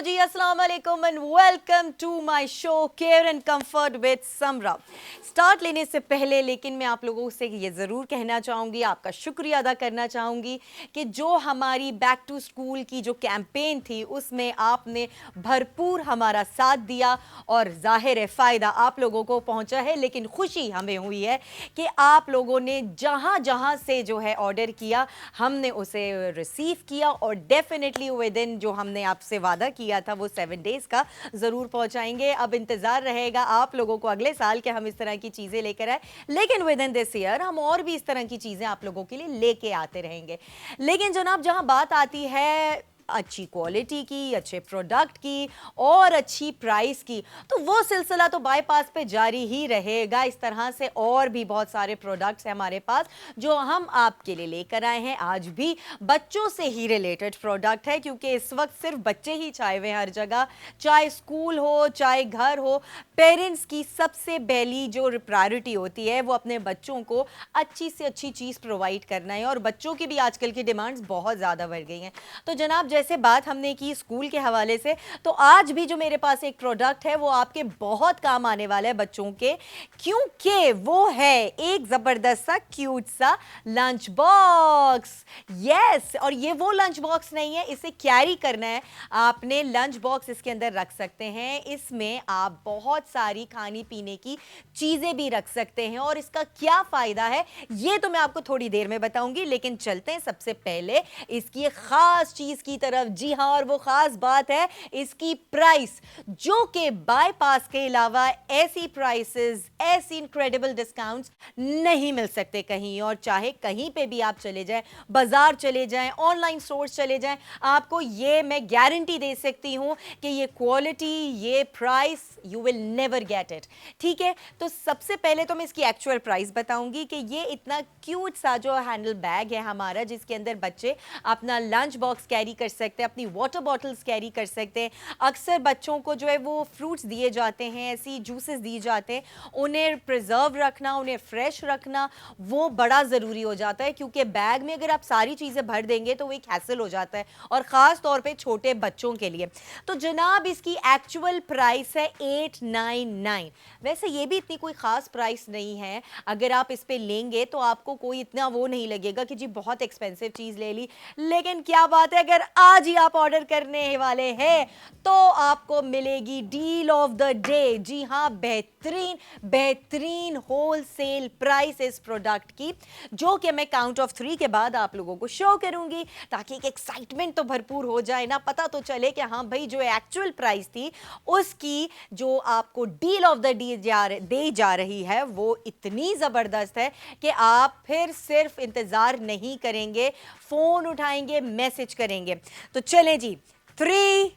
जी, अस्सलाम वालेकुम and welcome to my show care and comfort with Samra. Start लेने से पहले लेकिन मैं आप लोगों से ये ज़रूर कहना चाहूँगी, आपका शुक्रिया अदा करना चाहूँगी कि जो हमारी बैक टू स्कूल की जो कैंपेन थी उसमें आपने भरपूर हमारा साथ दिया और ज़ाहिर है फ़ायदा आप लोगों को पहुँचा है। लेकिन खुशी हमें हुई है कि आप लोगों ने जहाँ जहाँ से जो है ऑर्डर किया हमने उसे रिसीव किया और डेफिनेटली विद इन जो हमने आपसे वादा किया था वो 7 डेज का ज़रूर पहुंचाएंगे। अब इंतज़ार रहेगा आप लोगों को अगले साल के हम इस तरह की चीज़ें लेकर आए, लेकिन विद इन दिस ईयर हम और भी इस तरह की चीज़ें आप लोगों के लिए लेके आते रहेंगे। लेकिन जनाब जहां बात आती है अच्छी क्वालिटी की, अच्छे प्रोडक्ट की और अच्छी प्राइस की, तो वो सिलसिला तो बाईपास पे जारी ही रहेगा। इस तरह से और भी बहुत सारे प्रोडक्ट्स हैं हमारे पास जो हम आपके लिए लेकर आए हैं। आज भी बच्चों से ही रिलेटेड प्रोडक्ट है क्योंकि इस वक्त सिर्फ बच्चे ही छाए हुए हैं हर जगह, चाहे स्कूल हो चाहे घर हो। पेरेंट्स की सबसे पहली जो प्रायोरिटी होती है वो अपने बच्चों को अच्छी से अच्छी चीज़ प्रोवाइड करना है और बच्चों की भी आजकल की डिमांड्स बहुत ज़्यादा बढ़ गई हैं। तो जनाब जैसे बात हमने की स्कूल के हवाले से, तो आज भी जो मेरे पास एक प्रोडक्ट है वो आपके बहुत काम आने वाला है बच्चों के, क्योंकि वो है एक जबरदस्त सा क्यूट सा लंच बॉक्स। यस, और ये वो लंच बॉक्स नहीं है, इसे कैरी करना है आपने। लंच बॉक्स इसके अंदर रख सकते हैं, इसमें आप बहुत सारी खाने पीने की चीजें भी रख सकते हैं और इसका क्या फायदा है ये तो मैं आपको थोड़ी देर में बताऊंगी। लेकिन चलते हैं सबसे पहले इसकी खास चीज की तरफ। जी हां, और वो खास बात है इसकी प्राइस, जो कि बाईपास के अलावा ऐसी प्राइसेस, ऐसी इनक्रेडिबल डिस्काउंट्स नहीं मिल सकते कहीं और। चाहे कहीं पे भी आप चले जाएं, बाजार चले जाएं, ऑनलाइन स्टोर्स चले जाएं, आपको ये मैं गारंटी दे सकती हूं कि ये क्वालिटी, ये price you will never get it. ठीक है, तो सबसे पहले तो मैं इसकी एक्चुअल प्राइस बताऊंगी कि ये इतना क्यूट सा जो हैंडल बैग है हमारा, जिसके अंदर बच्चे अपना लंच बॉक्स कैरी कर सकते हैं, अपनी वाटर बॉटल्स कैरी कर सकते हैं। अक्सर बच्चों को जो है वो फ्रूट्स दिए जाते हैं, ऐसी जूसेस दिए जाते हैं, उन्हें प्रिजर्व रखना, उन्हें फ्रेश रखना वो बड़ा ज़रूरी हो जाता है क्योंकि बैग में अगर आप सारी चीज़ें भर देंगे तो वो एक हैसल हो जाता है और ख़ास तौर पे छोटे बच्चों के लिए। तो जनाब इसकी एक्चुअल प्राइस है 899। वैसे ये भी इतनी कोई ख़ास प्राइस नहीं है, अगर आप इस पे लेंगे तो आपको कोई इतना वो नहीं लगेगा कि जी बहुत एक्सपेंसिव चीज़ ले ली। लेकिन क्या बात है, अगर आज ही आप ऑर्डर करने वाले हैं तो आपको मिलेगी डील ऑफ द डे। जी हाँ, बेहतरीन बेहतरीन होलसेल प्राइस इस प्रोडक्ट की, जो कि मैं काउंट ऑफ 3 के बाद आप लोगों को शो करूंगी ताकि एक एक्साइटमेंट तो भरपूर हो जाए ना, पता तो चले कि हाँ भाई जो एक्चुअल प्राइस थी उसकी जो आपको deal of the day they जा रही है वो इतनी जबरदस्त है कि आप फिर सिर्फ इंतजार नहीं करेंगे, फोन उठाएंगे, मैसेज करेंगे। तो चलें जी, 3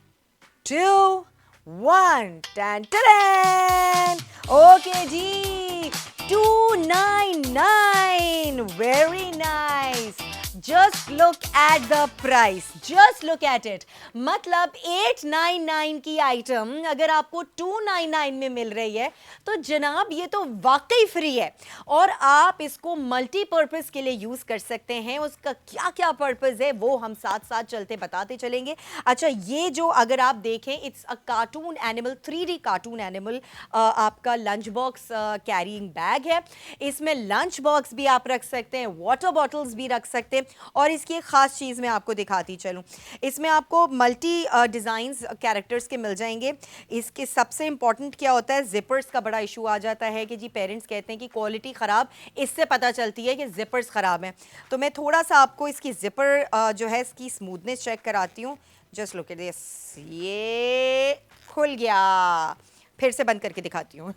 2 1 टन टन। ओके जी, 299, very nice. Just look at the price, just look at it. मतलब 899 की आइटम अगर आपको 299 में मिल रही है तो जनाब ये तो वाकई फ्री है और आप इसको मल्टीपर्पज़ के लिए यूज़ कर सकते हैं। उसका क्या क्या पर्पज़ है वो हम साथ साथ चलते बताते चलेंगे। अच्छा, ये जो अगर आप देखें, it's a cartoon animal, 3D cartoon animal आपका लंच बॉक्स कैरिंग बैग है। इसमें लंच बॉक्स भी आप रख सकते हैं, वाटर बॉटल्स भी रख सकते हैं। और इसकी एक ख़ास चीज़ मैं आपको दिखाती चलूँ, इसमें आपको मल्टी डिज़ाइंस कैरेक्टर्स के मिल जाएंगे। इसके सबसे इंपॉर्टेंट क्या होता है, जिपर्स का बड़ा इशू आ जाता है कि जी पेरेंट्स कहते हैं कि क्वालिटी ख़राब, इससे पता चलती है कि जिपर्स ख़राब हैं। तो मैं थोड़ा सा आपको इसकी जिपर जो है इसकी स्मूथनेस चेक कराती हूँ। जस्ट लुक एट दिस, ये खुल गया। फिर से बंद करके दिखाती हूँ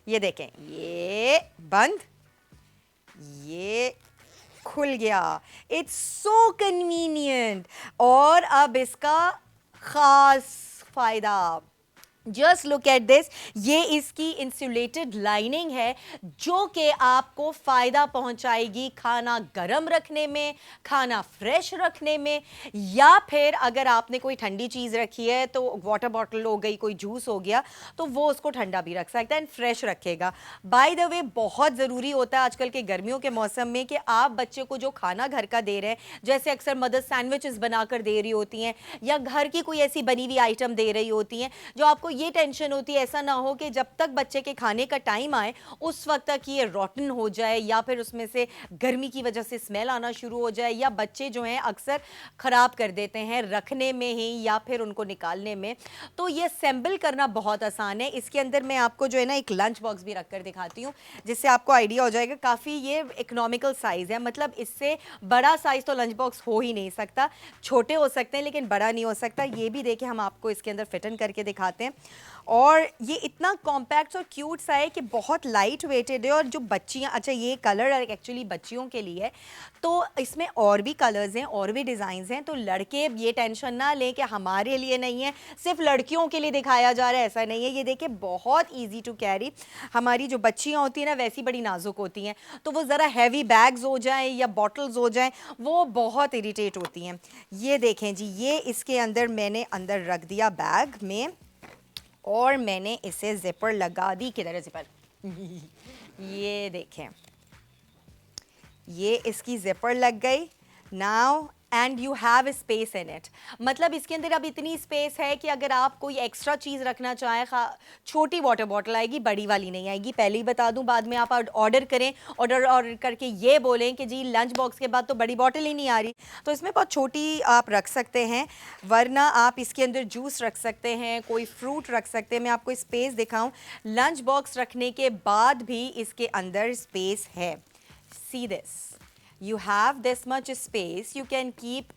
ये देखें, ये बंद, ये खुल गया। It's so convenient. और अब इसका खास फायदा, जस्ट लुक एट दिस, ये इसकी इंसुलेटेड लाइनिंग है जो कि आपको फ़ायदा पहुंचाएगी खाना गर्म रखने में, खाना फ्रेश रखने में, या फिर अगर आपने कोई ठंडी चीज़ रखी है तो वाटर बॉटल हो गई, कोई जूस हो गया, तो वो उसको ठंडा भी रख सकता है एंड फ्रेश रखेगा। बाय द वे बहुत ज़रूरी होता है आजकल के गर्मियों के मौसम में कि आप बच्चे को जो खाना घर का दे रहे हैं, जैसे अक्सर मदर सैंडविचेस बनाकर दे रही होती हैं या घर की कोई ऐसी बनी हुई आइटम दे रही होती हैं, जो आपको ये टेंशन होती है ऐसा ना हो कि जब तक बच्चे के खाने का टाइम आए उस वक्त तक ये रॉटन हो जाए या फिर उसमें से गर्मी की वजह से स्मेल आना शुरू हो जाए, या बच्चे जो हैं अक्सर ख़राब कर देते हैं रखने में ही या फिर उनको निकालने में। तो ये असेंबल करना बहुत आसान है। इसके अंदर मैं आपको जो है ना एक लंच बॉक्स भी रख कर दिखाती हूँ जिससे आपको आइडिया हो जाएगा। काफ़ी ये इकोनॉमिकल साइज़ है, मतलब इससे बड़ा साइज़ तो लंच बॉक्स हो ही नहीं सकता। छोटे हो सकते हैं लेकिन बड़ा नहीं हो सकता। ये भी देखिए हम आपको इसके अंदर फिटन करके दिखाते हैं, और ये इतना कॉम्पैक्ट और क्यूट सा है कि बहुत लाइट वेटेड है। और जो बच्चियाँ, अच्छा ये कलर एक्चुअली बच्चियों के लिए है, तो इसमें और भी कलर्स हैं और भी डिज़ाइंस हैं, तो लड़के ये टेंशन ना लें कि हमारे लिए नहीं है, सिर्फ लड़कियों के लिए दिखाया जा रहा है, ऐसा नहीं है। ये देखिए बहुत ईजी टू कैरी। हमारी जो बच्चियाँ होती हैं ना वैसी बड़ी नाजुक होती हैं, तो वो ज़रा हैवी बैग्स हो जाएं या बॉटल्स हो जाएं वो बहुत इरिटेट होती हैं। ये देखें जी, ये इसके अंदर मैंने अंदर रख दिया बैग में और मैंने इसे जिपर लगा दी। किधर है जिपर? ये देखें, ये इसकी जिपर लग गई now and you have space in it. मतलब इसके अंदर अब इतनी स्पेस है कि अगर आप कोई एक्स्ट्रा चीज़ रखना चाहें, छोटी वाटर बॉटल आएगी, बड़ी वाली नहीं आएगी, पहले ही बता दूं। बाद में आप ऑर्डर करें, ऑर्डर करके ये बोलें कि जी लंच बॉक्स के बाद तो बड़ी बॉटल ही नहीं आ रही, तो इसमें बहुत छोटी आप रख सकते हैं। वरना आप इसके अंदर जूस रख सकते हैं, कोई फ्रूट रख सकते हैं। मैं आपको स्पेस दिखाऊं, लंच बॉक्स रखने के बाद भी इसके अंदर स्पेस है। See this, you have this much space, you can keep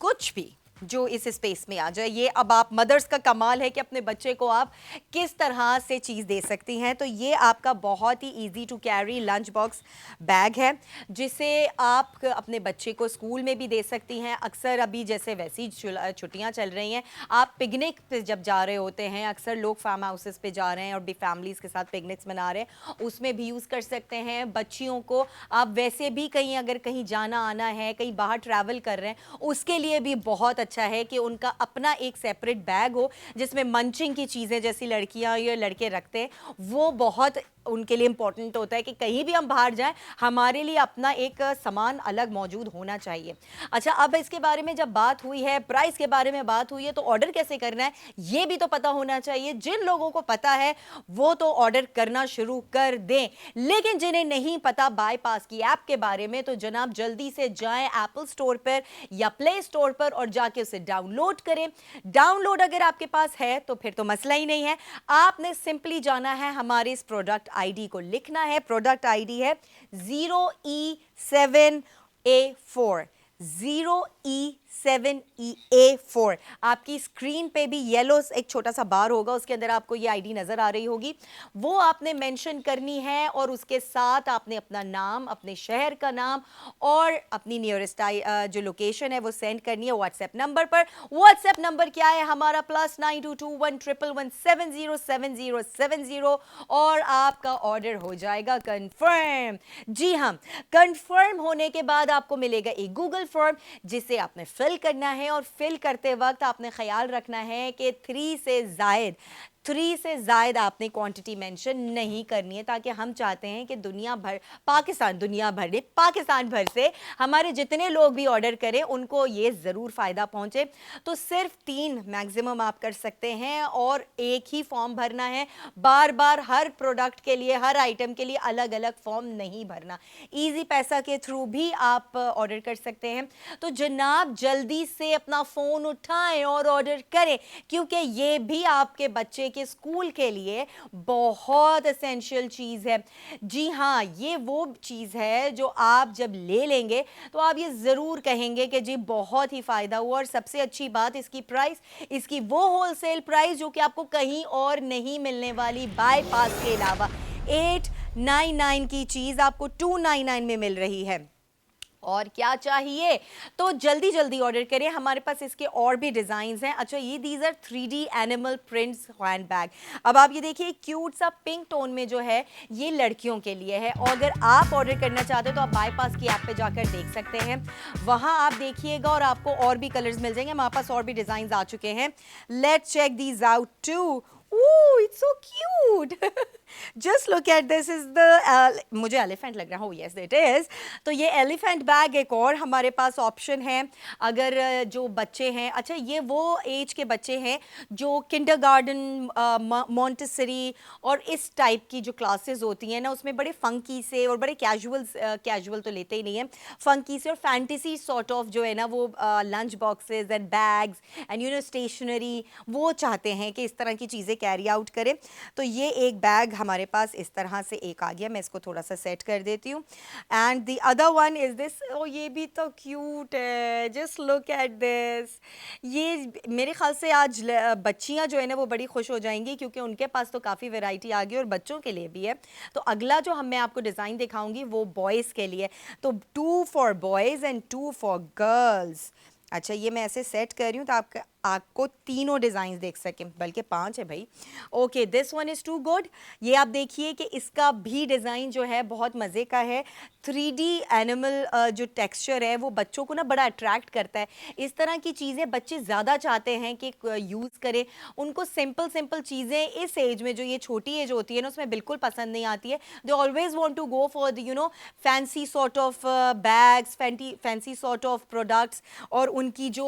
कुछ भी जो इस स्पेस में आ जाए। ये अब आप मदर्स का कमाल है कि अपने बच्चे को आप किस तरह से चीज़ दे सकती हैं। तो ये आपका बहुत ही easy to carry lunch box bag है जिसे आप अपने बच्चे को स्कूल में भी दे सकती हैं। अक्सर अभी जैसे वैसी छुट्टियां चल रही हैं, आप पिकनिक पे जब जा रहे होते हैं, अक्सर लोग फार्म हाउसेस पे जा रहे हैं और भी फैमिलीज़ के साथ पिकनिक्स मना रहे हैं, उसमें भी यूज़ कर सकते हैं। बच्चियों को आप वैसे भी कहीं अगर कहीं जाना आना है, कहीं बाहर ट्रैवल कर रहे हैं, उसके लिए भी बहुत अच्छा है कि उनका अपना एक सेपरेट बैग हो जिसमें मंचिंग की चीज़ें जैसी लड़कियां या लड़के रखते हैं, वो बहुत उनके लिए इंपॉर्टेंट होता है कि कहीं भी हम बाहर जाएं हमारे लिए अपना एक सामान अलग मौजूद होना चाहिए। अच्छा, अब इसके बारे में जब बात हुई है, प्राइस के बारे में बात हुई है, तो ऑर्डर कैसे करना है ये भी तो पता होना चाहिए। जिन लोगों को पता है वो तो ऑर्डर करना शुरू कर दें, लेकिन जिन्हें नहीं पता बाईपास की ऐप के बारे में, तो जनाब जल्दी से जाएं एप्पल स्टोर पर या प्ले स्टोर पर और जाके उसे डाउनलोड करें। डाउनलोड अगर आपके पास है तो फिर तो मसला ही नहीं है। आपने सिंपली जाना है, हमारे इस प्रोडक्ट आईडी को लिखना है। प्रोडक्ट आईडी है 0E7A4, 0E7EA4। आपकी स्क्रीन पे भी येलो एक छोटा सा बार होगा, उसके अंदर आपको ये आईडी नजर आ रही होगी, वो आपने मेंशन करनी है और उसके साथ आपने अपना नाम, अपने शहर का नाम और अपनी नियरेस्ट जो लोकेशन है वो सेंड करनी है व्हाट्सएप नंबर पर। व्हाट्सएप नंबर क्या है हमारा? +922111707070, और आपका ऑर्डर हो जाएगा कंफर्म। जी हाँ, कंफर्म होने के बाद आपको मिलेगा एक गूगल फॉर्म जिसे आपने फिल करना है, और फिल करते वक्त आपने ख्याल रखना है कि 3 से ज़ायद आपने क्वांटिटी मेंशन नहीं करनी है, ताकि हम चाहते हैं कि दुनिया भर पाकिस्तान भर से हमारे जितने लोग भी ऑर्डर करें उनको ये ज़रूर फ़ायदा पहुंचे। तो सिर्फ 3 मैक्सिमम आप कर सकते हैं और एक ही फॉर्म भरना है। बार बार हर प्रोडक्ट के लिए, हर आइटम के लिए अलग अलग फॉर्म नहीं भरना। ईजी पैसा के थ्रू भी आप ऑर्डर कर सकते हैं। तो जनाब जल्दी से अपना फ़ोन उठाएं और ऑर्डर करें, क्योंकि ये भी आपके बच्चे के स्कूल के लिए बहुत एसेंशियल चीज़ है। जी हाँ, ये वो चीज़ है जो आप जब ले लेंगे तो आप ये ज़रूर कहेंगे कि जी बहुत ही फ़ायदा हुआ। और सबसे अच्छी बात इसकी प्राइस, इसकी वो होलसेल प्राइस जो कि आपको कहीं और नहीं मिलने वाली। बाईपास के अलावा 899 की चीज़ आपको 299 में मिल रही है। और क्या चाहिए तो जल्दी जल्दी ऑर्डर करें, हमारे पास इसके और भी डिज़ाइंस हैं। अच्छा, ये these are 3D animal prints hand bag. अब आप ये देखिए क्यूट सा पिंक टोन में जो है ये लड़कियों के लिए है, और अगर आप ऑर्डर करना चाहते हो तो आप बाईपास की ऐप पे जाकर देख सकते हैं, वहाँ आप देखिएगा और आपको और भी कलर्स मिल जाएंगे। हमारे पास और भी डिज़ाइंस आ चुके हैं, let's check these out too. Ooh, it's so cute. Just look at this is the मुझे एलिफेंट लग रहा है, yes it is। तो ये एलिफेंट बैग एक और हमारे पास ऑप्शन है अगर जो बच्चे हैं। अच्छा, ये वो एज के बच्चे हैं जो किंडरगार्टन, मॉन्टेसरी और इस टाइप की जो क्लासेस होती हैं ना, उसमें बड़े फंकी से और बड़े कैजुअल तो लेते ही नहीं है, फंकी से और फैंटेसी सॉर्ट ऑफ जो है ना वो lunch boxes and bags and you know stationery वो चाहते हैं कि इस तरह की चीज़ें कैरी आउट करें। तो ये एक बैग हमारे पास इस तरह से एक आ गया, मैं इसको थोड़ा सा सेट कर देती हूँ। And the other one is this, ओ ये भी तो क्यूट है, जस्ट लुक एट दिस। ये मेरे ख्याल से आज बच्चियाँ जो है ना वो बड़ी खुश हो जाएंगी क्योंकि उनके पास तो काफ़ी वैरायटी आ गई और बच्चों के लिए भी है। तो अगला जो मैं आपको डिज़ाइन दिखाऊंगी वो बॉयज़ के लिए, तो 2 for boys and 2 for girls. अच्छा, ये मैं ऐसे सेट कर रही हूँ तो आपको तीनों डिज़ाइन देख सकें, बल्कि 5 है भाई। Okay, this one is too good. ये आप देखिए कि इसका भी डिज़ाइन जो है बहुत मज़े का है। 3D एनिमल जो टेक्सचर है वो बच्चों को ना बड़ा अट्रैक्ट करता है। इस तरह की चीज़ें बच्चे ज़्यादा चाहते हैं कि यूज़ करें। उनको सिंपल चीज़ें इस एज में, जो ये छोटी एज होती है ना, उसमें बिल्कुल पसंद नहीं आती है। They always want to go for the you know fancy sort of bags, fancy sort of products, और उनकी जो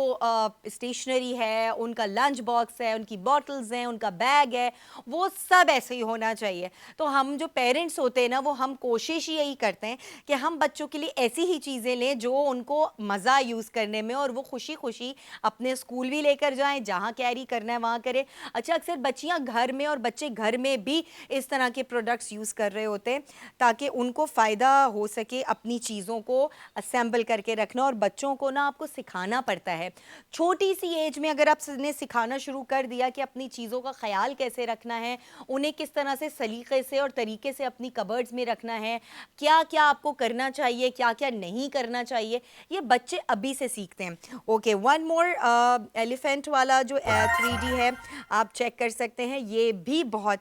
स्टेशनरी है, उनका लंच बॉक्स है, उनकी बॉटल्स हैं, उनका बैग है, वो सब ऐसे ही होना चाहिए। तो हम जो पेरेंट्स होते हैं ना, वो हम कोशिश यही करते हैं कि हम बच्चों के लिए ऐसी ही चीज़ें लें जो उनको मज़ा यूज़ करने में, और वो खुशी खुशी अपने स्कूल भी लेकर जाएं, जहाँ कैरी करना है वहाँ करें। अच्छा, अक्सर बच्चियाँ घर में और बच्चे घर में भी इस तरह के प्रोडक्ट्स यूज़ कर रहे होते हैं ताकि उनको फ़ायदा हो सके अपनी चीज़ों को असेंबल करके रखना। और बच्चों को ना आपको सिखाना पड़ता है छोटी सी एज में, अगर आपने सिखाना शुरू कर दिया कि अपनी चीज़ों का ख्याल कैसे रखना है, उन्हें किस तरह से सलीके से और तरीके से अपनी कबर्ड्स में रखना है, क्या क्या आपको करना चाहिए, क्या क्या नहीं करना चाहिए, ये बच्चे अभी से सीखते हैं। ओके, वन मोर एलिफेंट वाला जो 3D है आप चेक कर सकते हैं, ये भी बहुत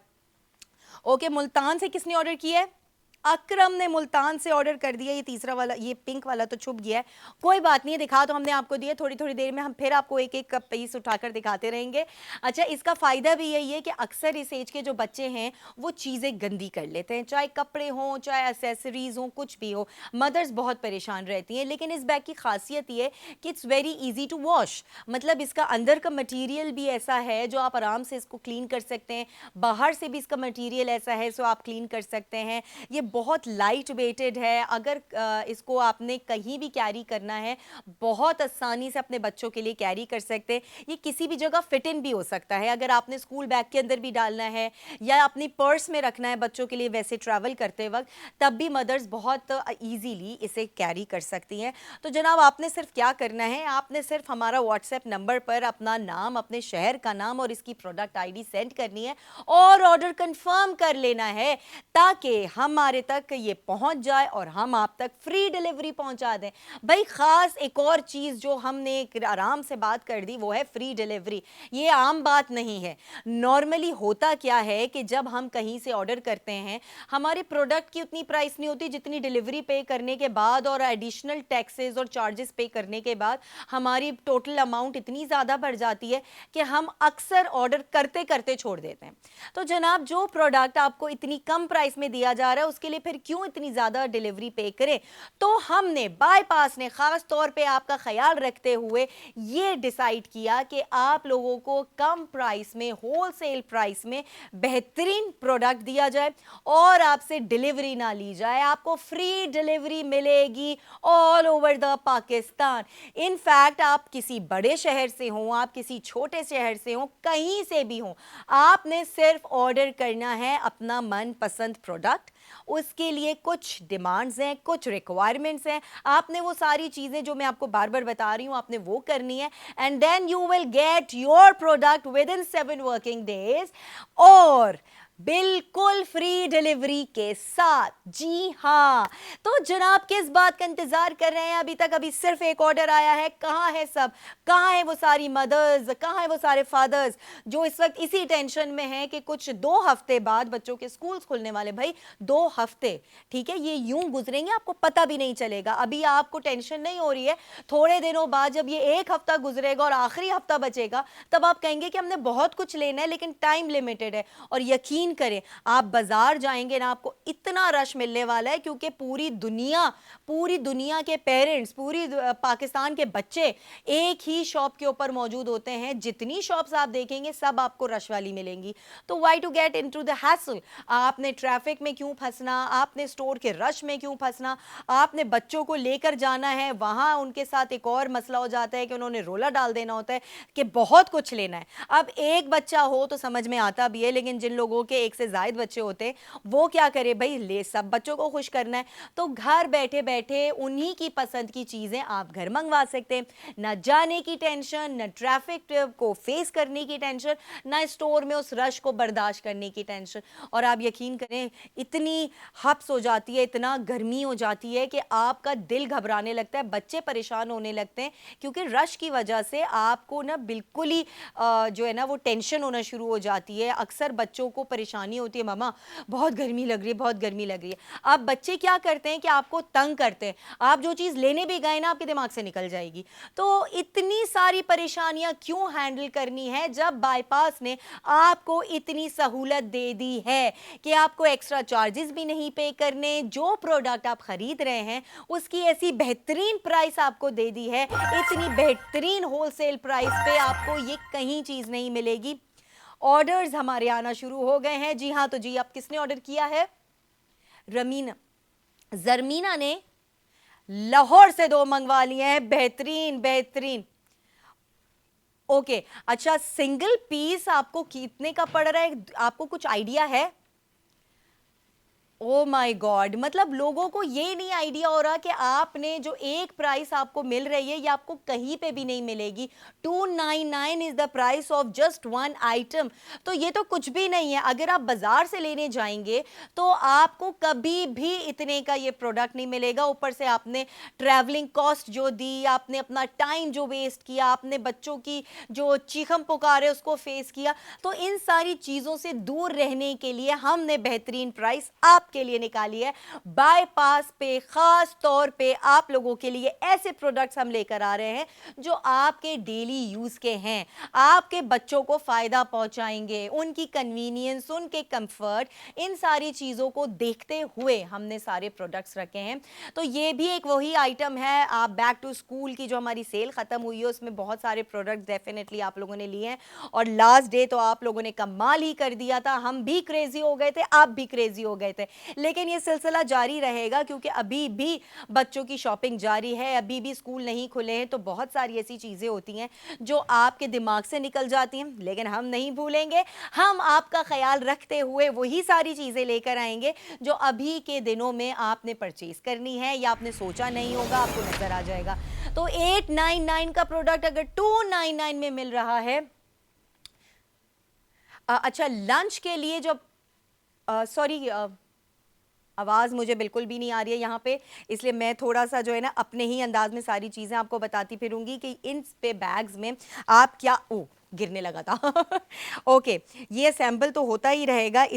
ओके। मुल्तान से किसने ऑर्डर किया है? अकरम ने मुल्तान से ऑर्डर कर दिया। ये तीसरा वाला, ये पिंक वाला तो छुप गया है, कोई बात नहीं, दिखा तो हमने आपको दिया। थोड़ी थोड़ी देर में हम फिर आपको एक एक पीस उठाकर दिखाते रहेंगे। अच्छा, इसका फ़ायदा भी यही है कि अक्सर इस एज के जो बच्चे हैं वो चीज़ें गंदी कर लेते हैं, चाहे कपड़े हों, चाहे एसेसरीज़ हों, कुछ भी हो। मदर्स बहुत परेशान रहती हैं, लेकिन इस बैग की खासियत ये कि it's very easy to wash. मतलब इसका अंदर का मटीरियल भी ऐसा है जो आप आराम से इसको क्लीन कर सकते हैं, बाहर से भी इसका मटीरियल ऐसा है सो आप क्लीन कर सकते हैं। ये बहुत लाइट वेटेड है, अगर इसको आपने कहीं भी कैरी करना है बहुत आसानी से अपने बच्चों के लिए कैरी कर सकते हैं। ये किसी भी जगह फिट इन भी हो सकता है, अगर आपने स्कूल बैग के अंदर भी डालना है या अपनी पर्स में रखना है बच्चों के लिए वैसे ट्रैवल करते वक्त, तब भी मदर्स बहुत ईजीली इसे कैरी कर सकती हैं। तो जनाब, आपने सिर्फ क्या करना है, आपने सिर्फ हमारा व्हाट्सएप नंबर पर अपना नाम, अपने शहर का नाम और इसकी प्रोडक्ट आईडी सेंड करनी है और ऑर्डर कंफर्म कर लेना है ताकि हमारे तक ये पहुंच जाए और हम आप तक फ्री डिलीवरी पहुंचा दें। भाई, खास एक और चीज़ जो हमने एक आराम से बात कर दी वो है फ्री डिलीवरी। ये आम बात नहीं है। नॉर्मली होता क्या है कि जब हम कहीं से ऑर्डर करते हैं, हमारे प्रोडक्ट की उतनी प्राइस नहीं होती जितनी डिलीवरी पे करने के बाद और एडिशनल टैक्सेस और चार्जेस पे करने के बाद हमारी टोटल अमाउंट इतनी ज़्यादा बढ़ जाती है कि हम अक्सर ऑर्डर करते करते छोड़ देते हैं। तो जनाब, जो प्रोडक्ट आपको इतनी कम प्राइस में दिया जा रहा है उसके लिए फिर क्यों इतनी ज़्यादा डिलीवरी पे करें? तो हमने बाईपास ने ख़ास तौर पे आपका ख्याल रखते हुए ये डिसाइड किया कि आप लोगों को कम प्राइस में, होलसेल प्राइस में बेहतरीन प्रोडक्ट दिया जाए और आपसे डिलीवरी ना ली जाए। आपको फ्री डिलीवरी मिलेगी all over the Pakistan. In fact आप किसी बड़े शहर से हों, आप किसी छोटे शहर से हों, कहीं से भी हों, आपने सिर्फ ऑर्डर करना है अपना मनपसंद प्रोडक्ट। उसके लिए कुछ डिमांड्स हैं, कुछ रिक्वायरमेंट्स हैं, आपने वो सारी चीज़ें जो मैं आपको बार बार बता रही हूँ आपने वो करनी है, and then you will get your product within 7 working days. और बिल्कुल फ्री डिलीवरी के साथ। जी हाँ, तो जनाब किस बात का इंतजार कर रहे हैं अभी तक? अभी सिर्फ एक ऑर्डर आया है। कहाँ है सब? कहाँ है वो सारी मदर्स, कहाँ है वो सारे फादर्स जो इस वक्त इसी टेंशन में हैं कि कुछ 2 हफ्ते बाद बच्चों के स्कूल्स खुलने वाले। भाई 2 हफ्ते, ठीक है, ये यूं गुजरेंगे आपको पता भी नहीं चलेगा। अभी आपको टेंशन नहीं हो रही है, थोड़े दिनों बाद जब ये एक हफ्ता गुजरेगा और आखिरी हफ्ता बचेगा, तब आप कहेंगे कि हमने बहुत कुछ लेना है लेकिन टाइम लिमिटेड है। और यकीन करें, आप बाजार जाएंगे ना, आपको इतना रश मिलने वाला है, क्योंकि पूरी दुनिया के पेरेंट्स, पाकिस्तान के बच्चे एक ही शॉप के ऊपर मौजूद होते हैं। जितनी शॉप्स आप देखेंगे सब आपको रश वाली मिलेंगी। तो why to get into the hassle? आपने ट्रैफिक में क्यों फंसना, आपने स्टोर के रश में क्यों फंसना, आपने बच्चों को लेकर जाना है, वहां उनके साथ एक और मसला हो जाता है कि उन्होंने रोला डाल देना होता है कि बहुत कुछ लेना है। अब एक बच्चा हो तो समझ में आता भी है, लेकिन जिन लोगों के एक से ज्यादा बच्चे होते हैं वो क्या करे भाई, ले सब बच्चों को खुश करना है। तो घर बैठे बैठे उन्हीं की पसंद की चीजें आप घर मंगवा सकते हैं। ना जाने की टेंशन, न ट्रैफिक को फेस करने की टेंशन, ना स्टोर में उस रश को बर्दाश्त करने की टेंशन। और आप यकीन करें, इतनी हब्स हो जाती है, इतना गर्मी हो जाती है कि आपका दिल घबराने लगता है, बच्चे परेशान होने लगते हैं, क्योंकि रश की वजह से आपको ना बिल्कुल ही जो है ना वो टेंशन होना शुरू हो जाती है। अक्सर बच्चों को परेशानी होती है, मामा बहुत गर्मी लग रही है, बहुत गर्मी लग रही है। अब बच्चे क्या करते हैं कि आपको तंग करते हैं, आप जो चीज़ लेने भी गए ना आपके दिमाग से निकल जाएगी। तो इतनी सारी परेशानियां क्यों हैंडल करनी है जब बाईपास ने आपको इतनी सहूलत दे दी है कि आपको एक्स्ट्रा चार्जेस भी नहीं पे करने, जो प्रोडक्ट आप खरीद रहे हैं उसकी ऐसी बेहतरीन प्राइस आपको दे दी है, इतनी बेहतरीन होलसेल प्राइस पे आपको ये कहीं चीज नहीं मिलेगी। ऑर्डर्स हमारे आना शुरू हो गए हैं। जी हाँ, तो जी आप किसने ऑर्डर किया है? रमीना, जरमीना ने लाहौर से 2 मंगवा लिए हैं। बेहतरीन बेहतरीन। ओके, अच्छा, सिंगल पीस आपको कितने का पड़ रहा है, आपको कुछ आइडिया है? ओ माय गॉड, मतलब लोगों को ये नहीं आइडिया हो रहा कि आपने जो एक प्राइस आपको मिल रही है ये आपको कहीं पे भी नहीं मिलेगी। 299 is the price of just one item. तो ये तो कुछ भी नहीं है। अगर आप बाजार से लेने जाएंगे तो आपको कभी भी इतने का ये प्रोडक्ट नहीं मिलेगा। ऊपर से आपने ट्रैवलिंग कॉस्ट जो दी, आपने अपना टाइम जो वेस्ट किया, आपने बच्चों की जो चीखम पुकार है उसको फेस किया। तो इन सारी चीजों से दूर रहने के लिए हमने बेहतरीन प्राइस आपके लिए निकाली है। बाईपास पे खास तौर पे आप लोगों के लिए ऐसे प्रोडक्ट्स हम लेकर आ रहे हैं जो आपके डेली यूज के हैं, आपके बच्चों को फायदा पहुंचाएंगे, उनकी कन्वीनियंस, उनके कंफर्ट, इन सारी चीजों को देखते हुए हमने सारे प्रोडक्ट्स रखे हैं। तो ये भी एक वही आइटम है। आप बैक टू स्कूल की जो हमारी सेल खत्म हुई है उसमें बहुत सारे प्रोडक्ट्स डेफिनेटली आप लोगों ने लिए हैं, और लास्ट डे तो आप लोगों ने कमाल ही कर दिया था। हम भी क्रेजी हो गए थे, आप भी क्रेजी हो गए थे, लेकिन ये सिलसिला जारी रहेगा क्योंकि अभी भी बच्चों की शॉपिंग जारी है, अभी भी स्कूल नहीं खुले हैं। तो बहुत सारी ऐसी चीजें होती हैं जो आपके दिमाग से निकल जाती हैं, लेकिन हम नहीं भूलेंगे। हम आपका ख्याल रखते हुए वही सारी चीजें लेकर आएंगे जो अभी के दिनों में आपने परचेज करनी है या आपने सोचा नहीं होगा, आपको नजर आ जाएगा। तो 899 का प्रोडक्ट अगर 299 में मिल रहा है। अच्छा, लंच के लिए जो सॉरी, आवाज़ मुझे बिल्कुल भी नहीं आ रही है यहाँ पे, इसलिए मैं थोड़ा सा जो है ना अपने ही अंदाज में सारी चीज़ें आपको बताती फिरूंगी कि इन पे बैग्स में आप क्या, ओ गिरने लगा था ओके, ये सैंपल तो होता ही रहेगा,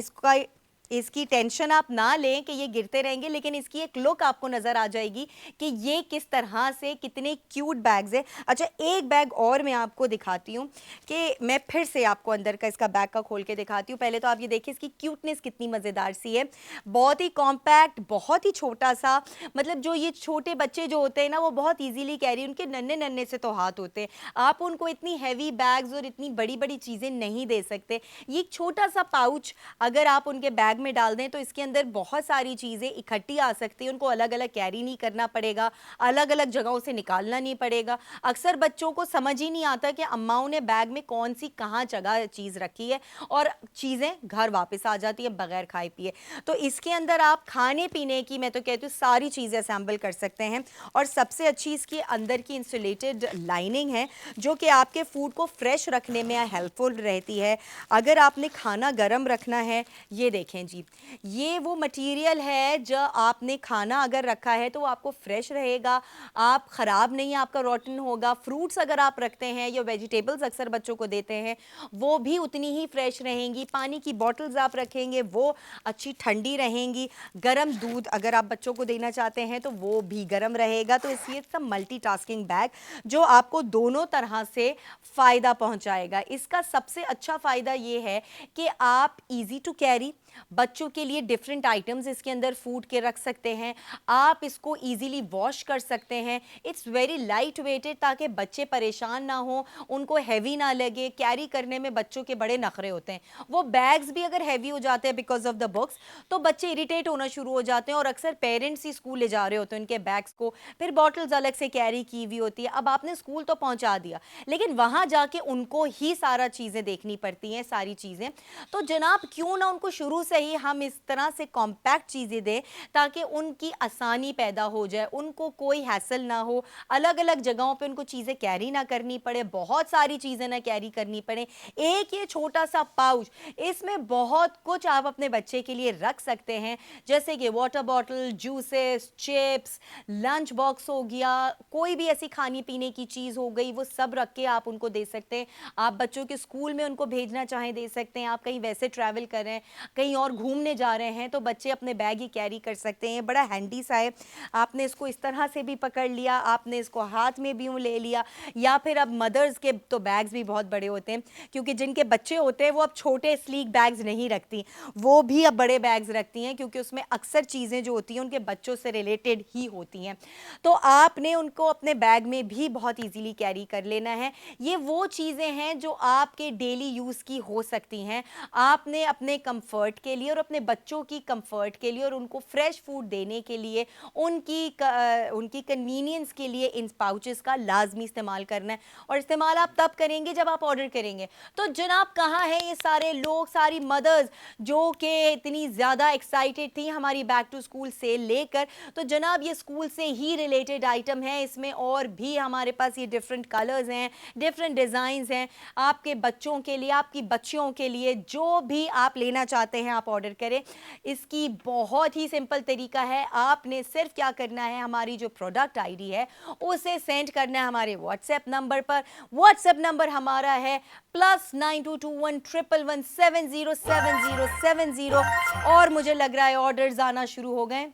इसकी टेंशन आप ना लें कि ये गिरते रहेंगे, लेकिन इसकी एक लुक आपको नजर आ जाएगी कि ये किस तरह से कितने क्यूट बैग्स हैं। अच्छा, एक बैग और मैं आपको दिखाती हूँ कि मैं फिर से आपको अंदर का इसका बैग का खोल के दिखाती हूँ। पहले तो आप ये देखिए इसकी क्यूटनेस कितनी मज़ेदार सी है, बहुत ही कॉम्पैक्ट, बहुत ही छोटा सा। मतलब जो ये छोटे बच्चे जो होते हैं ना वो बहुत ईजीली कैरी, उनके नन्हे नन्हे से तो हाथ होते हैं, आप उनको इतनी हैवी बैग्स और इतनी बड़ी बड़ी चीज़ें नहीं दे सकते। ये एक छोटा सा पाउच अगर आप उनके बैग में डाल दें तो इसके अंदर बहुत सारी चीज़ें इकट्ठी आ सकती हैं, उनको अलग अलग कैरी नहीं करना पड़ेगा, अलग अलग जगहों से निकालना नहीं पड़ेगा। अक्सर बच्चों को समझ ही नहीं आता कि अम्माओं ने बैग में कौन सी कहाँ जगह चीज़ रखी है और चीज़ें घर वापस आ जाती है बगैर खाए पिए। तो इसके अंदर आप खाने पीने की, मैं तो कहती हूँ, सारी चीज़ें असेंबल कर सकते हैं। और सबसे अच्छी इसकी अंदर की इंसुलेटेड लाइनिंग है जो कि आपके फूड को फ्रेश रखने में हेल्पफुल रहती है। अगर आपने खाना गर्म रखना है, ये देखें जी, ये वो मटेरियल है जो आपने खाना अगर रखा है तो वो आपको फ्रेश रहेगा, आप ख़राब नहीं, आपका रॉटन होगा। फ्रूट्स अगर आप रखते हैं या वेजिटेबल्स अक्सर बच्चों को देते हैं वो भी उतनी ही फ्रेश रहेंगी। पानी की बॉटल्स आप रखेंगे वो अच्छी ठंडी रहेंगी। गर्म दूध अगर आप बच्चों को देना चाहते हैं तो वो भी गर्म रहेगा। तो इसलिए सब मल्टीटास्किंग बैग जो आपको दोनों तरह से फ़ायदा पहुंचाएगा। इसका सबसे अच्छा फ़ायदा ये है कि आप इजी टू कैरी, बच्चों के लिए डिफरेंट आइटम्स इसके अंदर फूड के रख सकते हैं, आप इसको इजीली वॉश कर सकते हैं। इट्स वेरी लाइट वेटेड ताकि बच्चे परेशान ना हो, उनको हैवी ना लगे। कैरी करने में बच्चों के बड़े नखरे होते हैं, वो बैग्स भी अगर हैवी हो जाते हैं बिकॉज ऑफ द बुक्स तो बच्चे इरिटेट होना शुरू हो जाते हैं और अक्सर पेरेंट्स ही स्कूल ले जा रहे होते हैं उनके बैग्स को, फिर बॉटल्स अलग से कैरी की हुई होती है। अब आपने स्कूल तो पहुंचा दिया लेकिन वहां जाके उनको ही सारा चीज़ें देखनी पड़ती हैं, सारी चीज़ें। तो जनाब क्यों ना उनको शुरू से ही हम इस तरह से कॉम्पैक्ट चीज़ें दें ताकि उनकी आसानी पैदा हो जाए, उनको कोई हैसल ना हो, अलग अलग जगहों पे उनको चीज़ें कैरी ना करनी पड़े, बहुत सारी चीज़ें ना कैरी करनी पड़े। एक ये छोटा सा पाउच, इसमें बहुत कुछ आप अपने बच्चे के लिए रख सकते हैं, जैसे कि water bottle, juices, chips, lunch box हो गया, कोई भी ऐसी खाने पीने की चीज़ हो गई, वो सब रख के आप उनको दे सकते हैं। आप बच्चों के स्कूल में उनको भेजना चाहें दे सकते हैं, आप कहीं वैसे ट्रैवल कर रहे हैं, कहीं और घूमने जा रहे हैं तो बच्चे अपने बैग ही कैरी कर सकते हैं। बड़ा हैंडी सा है, आपने इसको इस तरह से भी पकड़ लिया, आपने इसको हाथ में भी यूँ ले लिया, या फिर अब मदर्स के तो बैग्स भी बहुत बड़े होते हैं क्योंकि जिनके बच्चे होते हैं वो अब छोटे स्लीक बैग्स नहीं रखती, वो भी अब बड़े बैग्स रखती हैं क्योंकि उसमें अक्सर चीज़ें जो होती हैं उनके बच्चों से रिलेटेड ही होती हैं। तो आपने उनको अपने बैग में भी बहुत ईजीली कैरी कर लेना है। ये वो चीज़ें हैं जो आपके डेली यूज़ की हो सकती हैं। आपने अपने कंफर्ट के लिए और अपने बच्चों की कंफर्ट के लिए और उनको फ्रेश फूड देने के लिए, उनकी कन्वीनियंस के लिए इन पाउचेस का लाजमी इस्तेमाल करना है। और इस्तेमाल आप तब करेंगे जब आप ऑर्डर करेंगे। तो जनाब कहाँ हैं ये सारे लोग, सारी मदर्स जो कि इतनी ज़्यादा एक्साइटेड थी हमारी बैक टू स्कूल सेल लेकर? तो जनाब ये स्कूल से ही रिलेटेड आइटम है, इसमें और भी हमारे पास ये डिफरेंट कलर्स हैं, डिफरेंट डिज़ाइंस हैं, आपके बच्चों के लिए, आपकी बच्चियों के लिए, जो भी आप लेना चाहते हैं आप ऑर्डर करें। इसकी बहुत ही सिंपल तरीका है, आपने सिर्फ क्या करना है, हमारी जो प्रोडक्ट आईडी है उसे सेंड करना है हमारे व्हाट्सएप नंबर पर। व्हाट्सएप नंबर हमारा है +922111707070। और मुझे लग रहा है ऑर्डर्स आना शुरू हो गए।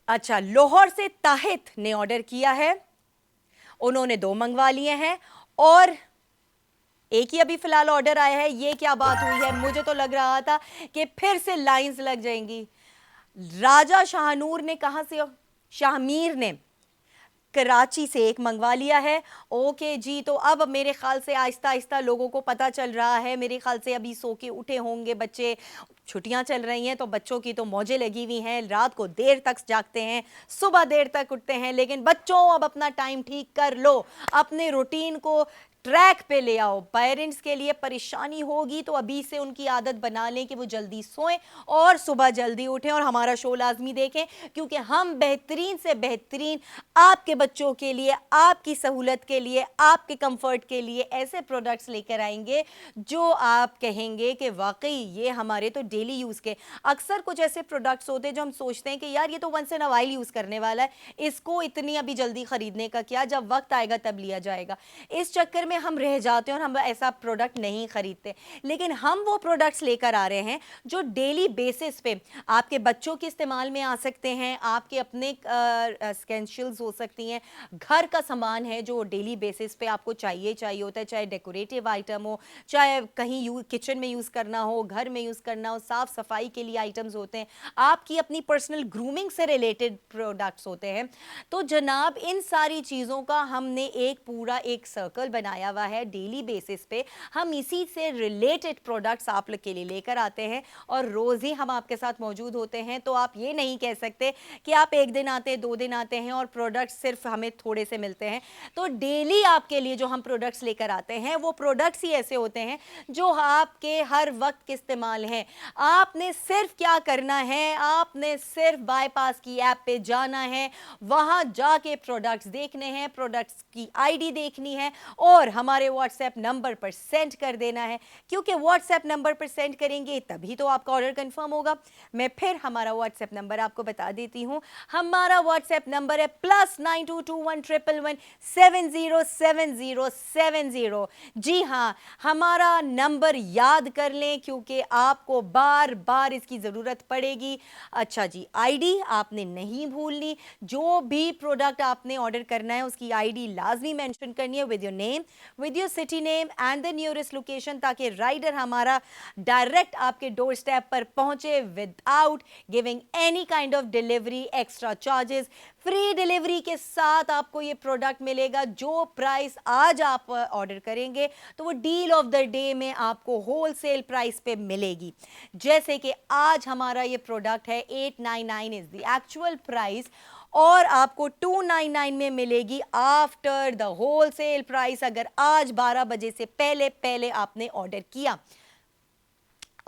अच्छा, लाहौर से ताहित ने ऑर्डर किया है, उन्होंने 2 मंगवा लिए हैं और एक ही अभी फिलहाल ऑर्डर आया है। ये क्या बात हुई है, मुझे तो लग रहा था कि फिर से लाइंस लग जाएंगी। राजा शाहनूर ने कहां से, शाहमीर ने कराची से एक मंगवा लिया है। ओके जी, तो अब मेरे ख्याल से आहिस्ता आहिस्ता लोगों को पता चल रहा है, मेरे ख्याल से अभी सो के उठे होंगे बच्चे, छुट्टियां चल रही हैं तो बच्चों की तो मौजें लगी हुई हैं, रात को देर तक जागते हैं, सुबह देर तक उठते हैं। लेकिन बच्चों अब अपना टाइम ठीक कर लो, अपने रूटीन को ट्रैक पे ले आओ। पेरेंट्स के लिए परेशानी होगी तो अभी से उनकी आदत बना लें कि वो जल्दी सोएं और सुबह जल्दी उठें और हमारा शो लाजमी देखें, क्योंकि हम बेहतरीन से बेहतरीन आपके बच्चों के लिए, आपकी सहूलत के लिए, आपके कंफर्ट के लिए ऐसे प्रोडक्ट्स लेकर आएंगे जो आप कहेंगे कि वाकई ये हमारे तो डेली यूज़ के। अक्सर कुछ ऐसे प्रोडक्ट्स होते हैं जो हम सोचते हैं कि यार ये तो once in a while use करने वाला है, इसको इतनी अभी जल्दी खरीदने का क्या, जब वक्त आएगा तब लिया जाएगा। इस चक्कर में हम रह जाते हैं और हम ऐसा प्रोडक्ट नहीं खरीदते। लेकिन हम वो प्रोडक्ट्स लेकर आ रहे हैं जो डेली बेसिस पे आपके बच्चों के इस्तेमाल में आ सकते हैं, आपके अपने एसेंशियल्स हो सकती हैं, घर का सामान है जो डेली बेसिस पे आपको चाहिए होता है, चाहे डेकोरेटिव आइटम हो, चाहे कहीं किचन में यूज़ करना हो, घर में यूज़ करना हो, साफ़ सफाई के लिए आइटम्स होते हैं, आपकी अपनी पर्सनल ग्रूमिंग से रिलेटेड प्रोडक्ट्स होते हैं। तो जनाब इन सारी चीज़ों का हमने एक पूरा एक सर्कल बनाया आया हुआ है डेली बेसिस पे। हम इसी से रिलेटेड प्रोडक्ट्स आप लोग के लिए लेकर आते हैं और रोज़ ही हम आपके साथ मौजूद होते हैं। तो आप ये नहीं कह सकते कि आप एक दिन आते हैं, 2 दिन आते हैं और प्रोडक्ट्स सिर्फ हमें थोड़े से मिलते हैं। तो डेली आपके लिए जो हम प्रोडक्ट्स लेकर आते हैं वो प्रोडक्ट्स ही ऐसे होते हैं जो आपके हर वक्त के इस्तेमाल हैं। आपने सिर्फ क्या करना है, आपने सिर्फ बाईपास की ऐप पे जाना है, वहां जाके प्रोडक्ट्स देखने हैं, प्रोडक्ट्स की आईडी देखनी है और हमारे व्हाट्सएप नंबर पर सेंड कर देना है, क्योंकि व्हाट्सएप नंबर पर सेंड करेंगे तभी तो आपका ऑर्डर कंफर्म होगा। मैं फिर हमारा व्हाट्सएप नंबर आपको बता देती हूँ। हमारा व्हाट्सएप नंबर है +922111707070। जी हाँ, हमारा नंबर याद कर लें क्योंकि आपको बार बार इसकी ज़रूरत पड़ेगी। अच्छा जी, आईडी आपने नहीं भूलनी। जो भी प्रोडक्ट आपने ऑर्डर करना है उसकी आईडी लाजमी मेंशन करनी है with your name, with your city name and the nearest location, ताकि राइडर हमारा डायरेक्ट आपके डोर स्टेप पर पहुंचे without giving any kind of delivery extra charges. Free delivery के साथ आपको ये प्रोडक्ट मिलेगा। जो प्राइस आज आप ऑर्डर करेंगे तो वो डील ऑफ द डे में आपको होलसेल प्राइस पे मिलेगी। जैसे कि आज हमारा ये प्रोडक्ट है 899 इज द एक्चुअल प्राइस और आपको 299 में मिलेगी आफ्टर द होलसेल प्राइस, अगर आज 12 बजे से पहले पहले आपने ऑर्डर किया।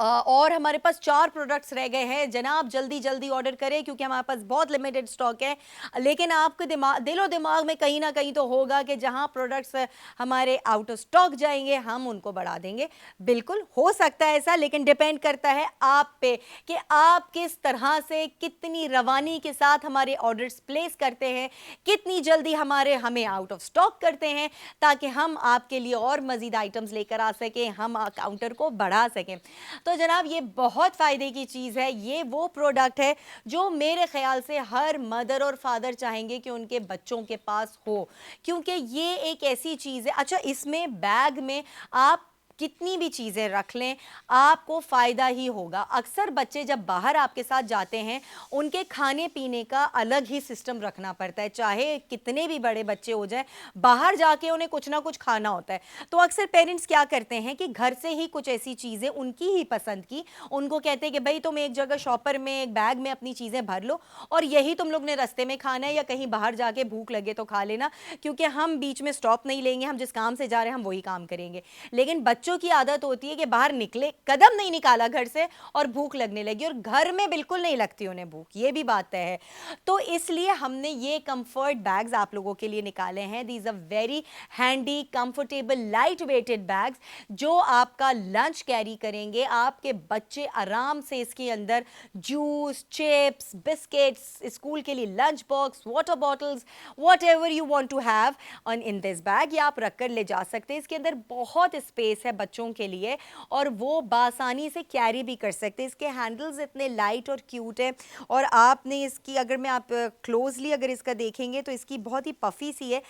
और हमारे पास 4 प्रोडक्ट्स रह गए हैं। जनाब जल्दी जल्दी ऑर्डर करें क्योंकि हमारे पास बहुत लिमिटेड स्टॉक है। लेकिन आपके दिलो दिमाग में कहीं ना कहीं तो होगा कि जहां प्रोडक्ट्स हमारे आउट ऑफ स्टॉक जाएंगे हम उनको बढ़ा देंगे। बिल्कुल हो सकता है ऐसा, लेकिन डिपेंड करता है आप पे कि आप किस तरह से कितनी रवानी के साथ हमारे ऑर्डर्स प्लेस करते हैं, कितनी जल्दी हमें आउट ऑफ स्टॉक करते हैं, ताकि हम आपके लिए और मज़ीद आइटम्स लेकर आ सकें, हम काउंटर को बढ़ा सकें। तो जनाब ये बहुत फ़ायदे की चीज़ है। ये वो प्रोडक्ट है जो मेरे ख्याल से हर मदर और फादर चाहेंगे कि उनके बच्चों के पास हो, क्योंकि ये एक ऐसी चीज़ है। अच्छा, इसमें बैग में आप कितनी भी चीज़ें रख लें आपको फ़ायदा ही होगा। अक्सर बच्चे जब बाहर आपके साथ जाते हैं उनके खाने पीने का अलग ही सिस्टम रखना पड़ता है, चाहे कितने भी बड़े बच्चे हो जाएं, बाहर जाके उन्हें कुछ ना कुछ खाना होता है। तो अक्सर पेरेंट्स क्या करते हैं कि घर से ही कुछ ऐसी चीज़ें उनकी ही पसंद की उनको कहते हैं कि भाई तुम एक जगह शॉपर में एक बैग में अपनी चीज़ें भर लो और यही तुम लोग ने रास्ते में खाना है या कहीं बाहर जाके भूख लगे तो खा लेना, क्योंकि हम बीच में स्टॉप नहीं लेंगे, हम जिस काम से जा रहे हैं हम वही काम करेंगे। लेकिन बच्चों की आदत होती है कि बाहर निकले, कदम नहीं निकाला घर से और भूख लगने लगी, और घर में बिल्कुल नहीं लगती उन्हें भूख, ये भी बात है। तो इसलिए हमने ये कंफर्ट बैग्स आप लोगों के लिए निकाले हैं। These are very handy, comfortable, light weighted bags जो आपका लंच कैरी करेंगे। आपके बच्चे आराम से इसके अंदर जूस, चिप्स, बिस्किट्स, स्कूल के लिए lunch box, water bottles, whatever you want to have on in this bag, ये आप रख कर ले जा सकते हैं। इसके अंदर बहुत स्पेस है बच्चों के लिए और वो बासानी से कैरी भी कर सकते हैं। इसके हैंडल्स इतने लाइट और क्यूट है और आपने इसकी, अगर मैं आप क्लोजली अगर इसका देखेंगे तो इसकी बहुत ही पफ़ी सी है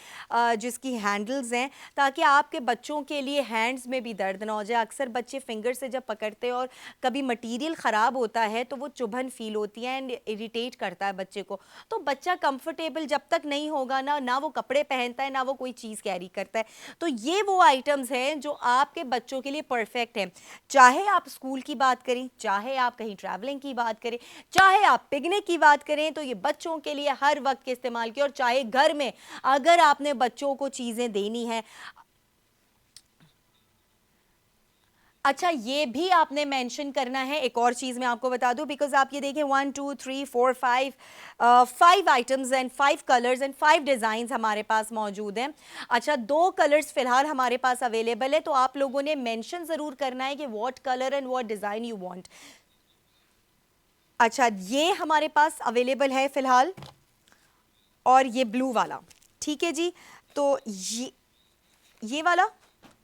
जिसकी हैंडल्स हैं, ताकि आपके बच्चों के लिए हैंड्स में भी दर्द ना हो जाए। अक्सर बच्चे फिंगर से जब पकड़ते हैं और कभी मटीरियल ख़राब होता है तो वो चुभन फील होती है एंड इरिटेट करता है बच्चे को। तो बच्चा कंफर्टेबल जब तक नहीं होगा ना वो कपड़े पहनता है ना वो कोई चीज़ कैरी करता है। तो ये वो आइटम्स हैं जो आपके बच्चों के लिए परफेक्ट है। चाहे आप स्कूल की बात करें, चाहे आप कहीं ट्रैवलिंग की बात करें, चाहे आप पिकनिक की बात करें, तो ये बच्चों के लिए हर वक्त के इस्तेमाल की, और चाहे घर में अगर आपने बच्चों को चीज़ें देनी है। अच्छा, ये भी आपने मेंशन करना है। एक और चीज़ मैं आपको बता दूं, बिकॉज आप ये देखें 1 2 3 4 5 5 items and 5 colours and 5 designs हमारे पास मौजूद हैं। अच्छा, 2 कलर्स फ़िलहाल हमारे पास अवेलेबल है, तो आप लोगों ने मेंशन ज़रूर करना है कि what colour and what design you want. अच्छा, ये हमारे पास अवेलेबल है फ़िलहाल और ये ब्लू वाला, ठीक है जी। तो ये वाला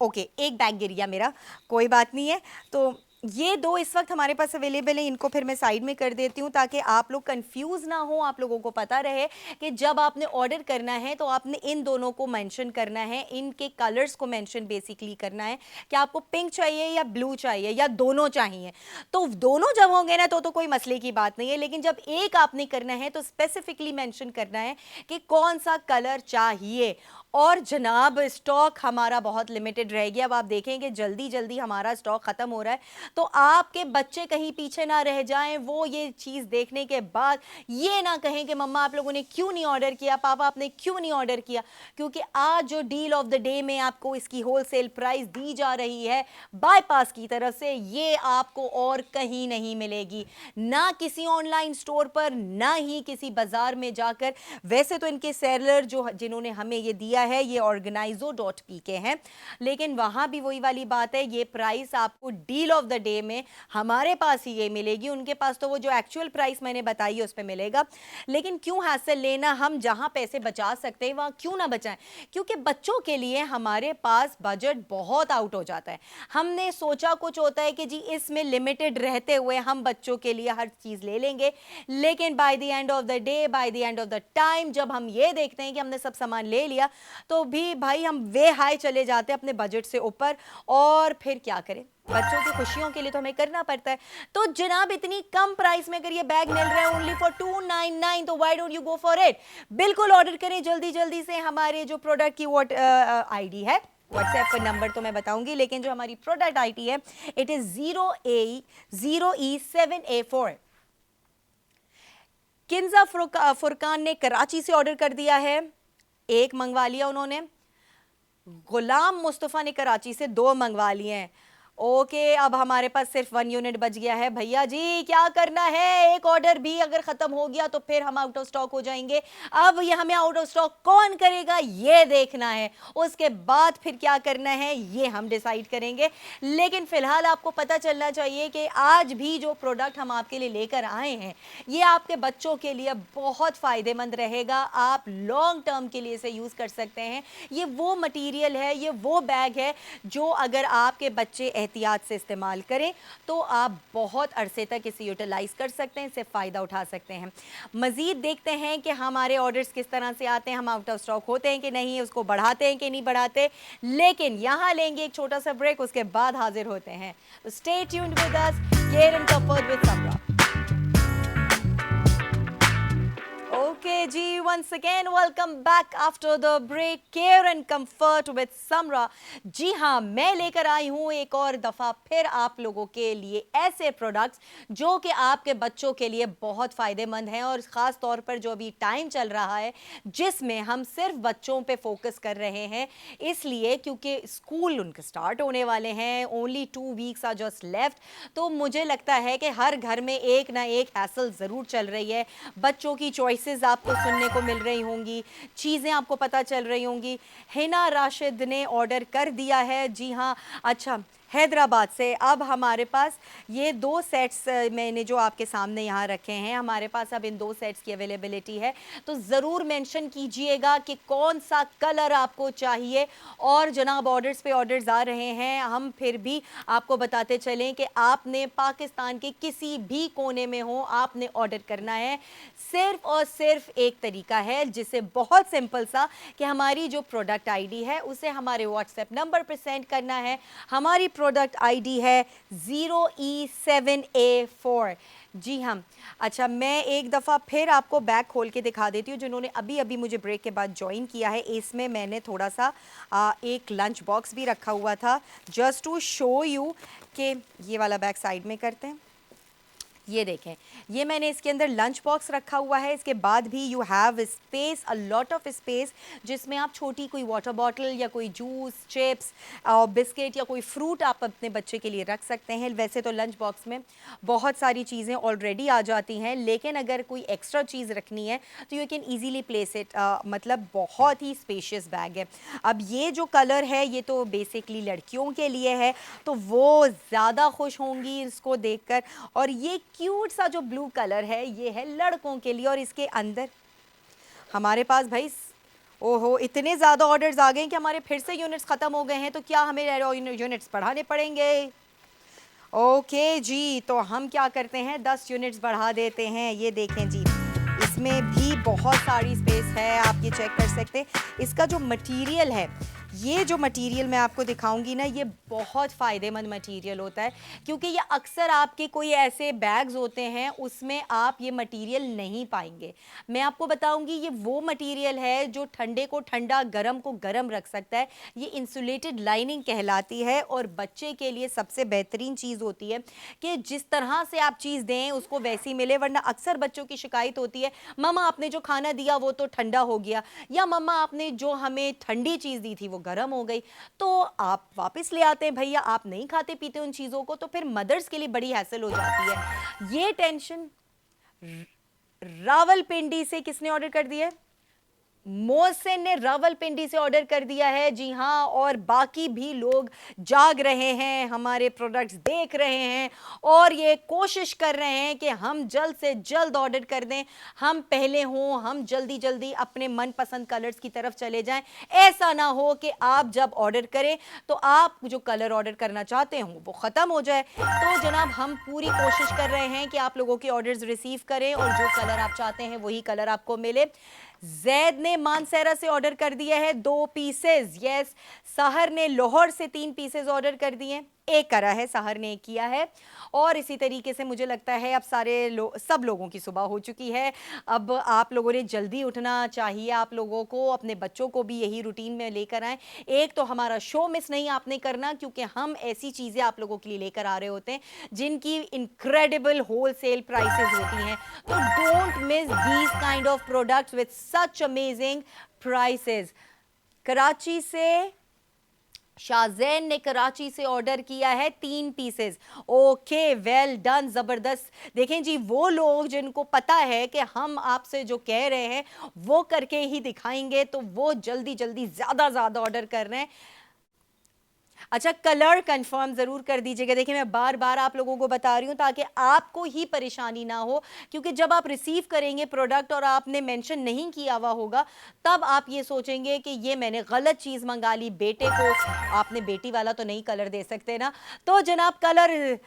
ओके, एक बैग गिर गया मेरा, कोई बात नहीं है। तो ये 2 इस वक्त हमारे पास अवेलेबल हैं, इनको फिर मैं साइड में कर देती हूँ ताकि आप लोग कंफ्यूज ना हो, आप लोगों को पता रहे कि जब आपने ऑर्डर करना है तो आपने इन दोनों को मेंशन करना है, इनके कलर्स को मेंशन बेसिकली करना है कि आपको पिंक चाहिए या ब्लू चाहिए या दोनों चाहिए। तो दोनों जब होंगे ना तो कोई मसले की बात नहीं है, लेकिन जब एक आपने करना है तो स्पेसिफिकली मेंशन करना है कि कौन सा कलर चाहिए। और जनाब स्टॉक हमारा बहुत लिमिटेड रह गया। अब आप देखेंगे जल्दी जल्दी हमारा स्टॉक ख़त्म हो रहा है, तो आपके बच्चे कहीं पीछे ना रह जाएं। वो ये चीज़ देखने के बाद ये ना कहें कि मम्मा आप लोगों ने क्यों नहीं ऑर्डर किया, पापा आपने क्यों नहीं ऑर्डर किया, क्योंकि आज जो डील ऑफ द डे में आपको इसकी होलसेल प्राइस दी जा रही है बाईपास की तरफ से, ये आपको और कहीं नहीं मिलेगी, ना किसी ऑनलाइन स्टोर पर, ना ही किसी बाजार में जाकर। वैसे तो इनके सेलर जो जिन्होंने हमें ये दिया है ये organizo.pk हैं, लेकिन वहां भी वही वाली बात है, ये प्राइस आपको डील ऑफ द डे में हमारे पास ही ये मिलेगी। उनके पास तो वो जो एक्चुअल प्राइस मैंने बताई है उस पर मिलेगा, लेकिन क्यों हैसल लेना, हम जहां पैसे बचा सकते हैं वहां क्यों ना बचाएं, क्योंकि बच्चों के लिए हमारे पास बजट बहुत आउट हो जाता है। हमने सोचा कुछ होता है कि जी इसमें लिमिटेड रहते हुए हम बच्चों के लिए हर चीज ले लेंगे, लेकिन by the end of the day, by the end of the time, जब हम ये देखते हैं कि हमने सब सामान ले लिया, तो भी भाई हम वे हाई चले जाते हैं अपने बजट से ऊपर, और फिर क्या करें, बच्चों की खुशियों के लिए तो हमें करना पड़ता है। तो जनाब इतनी कम प्राइस में अगर ये बैग मिल रहा है ओनली फॉर 299, तो why don't you go for it. बिल्कुल ऑर्डर करें जल्दी जल्दी से। हमारे जो प्रोडक्ट की आईडी है, व्हाट्सएप पर नंबर तो मैं बताऊंगी, लेकिन जो हमारी प्रोडक्ट आईडी है it is 0E7A4। Kinza Furqan ने कराची से ऑर्डर कर दिया है, एक मंगवा लिया उन्होंने। गुलाम मुस्तफ़ा ने कराची से 2 मंगवा लिए हैं। ओके, अब हमारे पास सिर्फ 1 यूनिट बच गया है। भैया जी क्या करना है, एक ऑर्डर भी अगर खत्म हो गया तो फिर हम आउट ऑफ स्टॉक हो जाएंगे। अब ये हमें आउट ऑफ स्टॉक कौन करेगा ये देखना है, उसके बाद फिर क्या करना है ये हम डिसाइड करेंगे। लेकिन फिलहाल आपको पता चलना चाहिए कि आज भी जो प्रोडक्ट हम आपके लिए लेकर आए हैं ये आपके बच्चों के लिए बहुत फायदेमंद रहेगा। आप लॉन्ग टर्म के लिए इसे यूज कर सकते हैं। ये वो मटीरियल है, ये वो बैग है जो अगर आपके बच्चे एहतियात से इस्तेमाल करें तो आप बहुत अरसे तक इसे यूटिलाइज कर सकते हैं, इससे फ़ायदा उठा सकते हैं। मज़ीद देखते हैं कि हमारे ऑर्डर्स किस तरह से आते हैं, हम आउट ऑफ स्टॉक होते हैं कि नहीं, उसको बढ़ाते हैं कि नहीं बढ़ाते। लेकिन यहाँ लेंगे एक छोटा सा ब्रेक, उसके बाद हाजिर होते हैं। तो stay tuned with us, care and comfort with Samra. Okay, जी, once again welcome back after the break, care and comfort with Samra। जी हाँ, मैं लेकर आई हूँ एक और दफ़ा फिर आप लोगों के लिए ऐसे प्रोडक्ट्स जो कि आपके बच्चों के लिए बहुत फ़ायदेमंद हैं, और ख़ास तौर पर जो अभी टाइम चल रहा है जिसमें हम सिर्फ बच्चों पे फोकस कर रहे हैं, इसलिए क्योंकि स्कूल उनके स्टार्ट होने वाले हैं, only 2 weeks are just left. तो मुझे लगता है कि हर घर में एक ना एक हैसल ज़रूर चल रही है। बच्चों की चॉइसेस आपको सुनने को मिल रही होंगी, चीज़ें आपको पता चल रही होंगी। हिना राशिद ने ऑर्डर कर दिया है, जी हाँ, अच्छा, हैदराबाद से। अब हमारे पास ये 2 सेट्स मैंने जो आपके सामने यहाँ रखे हैं, हमारे पास अब इन 2 सेट्स की अवेलेबिलिटी है, तो ज़रूर मेंशन कीजिएगा कि कौन सा कलर आपको चाहिए। और जनाब ऑर्डर्स पे ऑर्डर्स आ रहे हैं, हम फिर भी आपको बताते चलें कि आपने पाकिस्तान के किसी भी कोने में हो, आपने ऑर्डर करना है। सिर्फ और सिर्फ एक तरीका है, जिसे बहुत सिंपल सा, कि हमारी जो प्रोडक्ट आईडी है उसे हमारे व्हाट्सएप नंबर पर सेंड करना है। हमारी प्रोडक्ट आईडी है 0E7A4। जी हाँ, अच्छा, मैं एक दफ़ा फिर आपको बैग खोल के दिखा देती हूँ। जिन्होंने अभी अभी मुझे ब्रेक के बाद ज्वाइन किया है, इसमें मैंने थोड़ा सा एक लंच बॉक्स भी रखा हुआ था, जस्ट टू शो यू कि ये वाला बैग साइड में करते हैं। ये देखें, ये मैंने इसके अंदर लंच बॉक्स रखा हुआ है। इसके बाद भी you have space, a lot of space, जिसमें आप छोटी कोई वाटर बॉटल या कोई जूस, चिप्स और बिस्किट या कोई फ्रूट आप अपने बच्चे के लिए रख सकते हैं। वैसे तो लंच बॉक्स में बहुत सारी चीज़ें ऑलरेडी आ जाती हैं, लेकिन अगर कोई एक्स्ट्रा चीज़ रखनी है तो you can easily place it. मतलब बहुत ही स्पेशियस बैग है। अब ये जो कलर है ये तो बेसिकली लड़कियों के लिए है, तो वो ज़्यादा खुश होंगी इसको देखकर। और ये क्यूट सा जो ब्लू कलर है ये है लड़कों के लिए, और इसके अंदर हमारे पास भाई ओहो इतने ज़्यादा ऑर्डर्स आ गए हैं कि हमारे फिर से यूनिट्स ख़त्म हो गए हैं, तो क्या हमें यूनिट्स बढ़ाने पड़ेंगे। ओके जी, तो हम क्या करते हैं, 10 यूनिट्स बढ़ा देते हैं। ये देखें जी, इसमें भी बहुत सारी स्पेस है, आप ये चेक कर सकते हैं। इसका जो मटेरियल है ये जो मटेरियल मैं आपको दिखाऊंगी ना, ये बहुत फ़ायदेमंद मटेरियल होता है, क्योंकि ये अक्सर आपके कोई ऐसे बैग्स होते हैं उसमें आप ये मटेरियल नहीं पाएंगे। मैं आपको बताऊंगी ये वो मटेरियल है जो ठंडे को ठंडा, गर्म को गर्म रख सकता है। ये इंसुलेटेड लाइनिंग कहलाती है और बच्चे के लिए सबसे बेहतरीन चीज़ होती है कि जिस तरह से आप चीज़ दें उसको वैसी मिले। वरना अक्सर बच्चों की शिकायत होती है, मम्मा आपने जो खाना दिया वो तो ठंडा हो गया, या मम्मा आपने जो हमें ठंडी चीज़ दी थी वो गर्म हो गई। तो आप वापस ले आते हैं, भैया आप नहीं खाते पीते उन चीज़ों को, तो फिर मदर्स के लिए बड़ी हैसल हो जाती है। ये टेंशन रावलपिंडी से किसने ऑर्डर कर दिया है? मोहसिन ने रावलपिंडी से ऑर्डर कर दिया है। जी हाँ, और बाकी भी लोग जाग रहे हैं, हमारे प्रोडक्ट्स देख रहे हैं और ये कोशिश कर रहे हैं कि हम जल्द से जल्द ऑर्डर कर दें, हम पहले हों, हम जल्दी जल्दी अपने मनपसंद कलर्स की तरफ चले जाएं। ऐसा ना हो कि आप जब ऑर्डर करें तो आप जो कलर ऑर्डर करना चाहते हो वो ख़त्म हो जाए। तो जनाब हम पूरी कोशिश कर रहे हैं कि आप लोगों के ऑर्डर्स रिसीव करें और जो कलर आप चाहते हैं वही कलर आपको मिले। जैद ने मानसेरा से ऑर्डर कर दिया है 2 पीसेस। यस, सहर ने लाहौर से 3 पीसेस ऑर्डर कर दिए। एक करा है, सहर ने एक किया है। और इसी तरीके से मुझे लगता है अब सब लोगों की सुबह हो चुकी है। अब आप लोगों ने जल्दी उठना चाहिए, आप लोगों को अपने बच्चों को भी यही रूटीन में लेकर आएँ। एक तो हमारा शो मिस नहीं आपने करना, क्योंकि हम ऐसी चीज़ें आप लोगों के लिए लेकर आ रहे होते हैं जिनकी इनक्रेडिबल होलसेल प्राइसेस होती हैं। तो don't miss these kind of products with such amazing prices. Karachi से शाहजैन ने कराची से ऑर्डर किया है 3 पीसेस। ओके, वेल डन, ज़बरदस्त। देखें जी, वो लोग जिनको पता है कि हम आपसे जो कह रहे हैं वो करके ही दिखाएंगे, तो वो जल्दी जल्दी ज़्यादा ऑर्डर कर रहे हैं। अच्छा, कलर कंफर्म ज़रूर कर दीजिएगा। देखिए मैं बार बार आप लोगों को बता रही हूँ ताकि आपको ही परेशानी ना हो, क्योंकि जब आप रिसीव करेंगे प्रोडक्ट और आपने मेंशन नहीं किया हुआ होगा तब आप ये सोचेंगे कि ये मैंने गलत चीज़ मंगा ली। बेटे को आपने बेटी वाला तो नहीं कलर दे सकते ना। तो जनाब कलर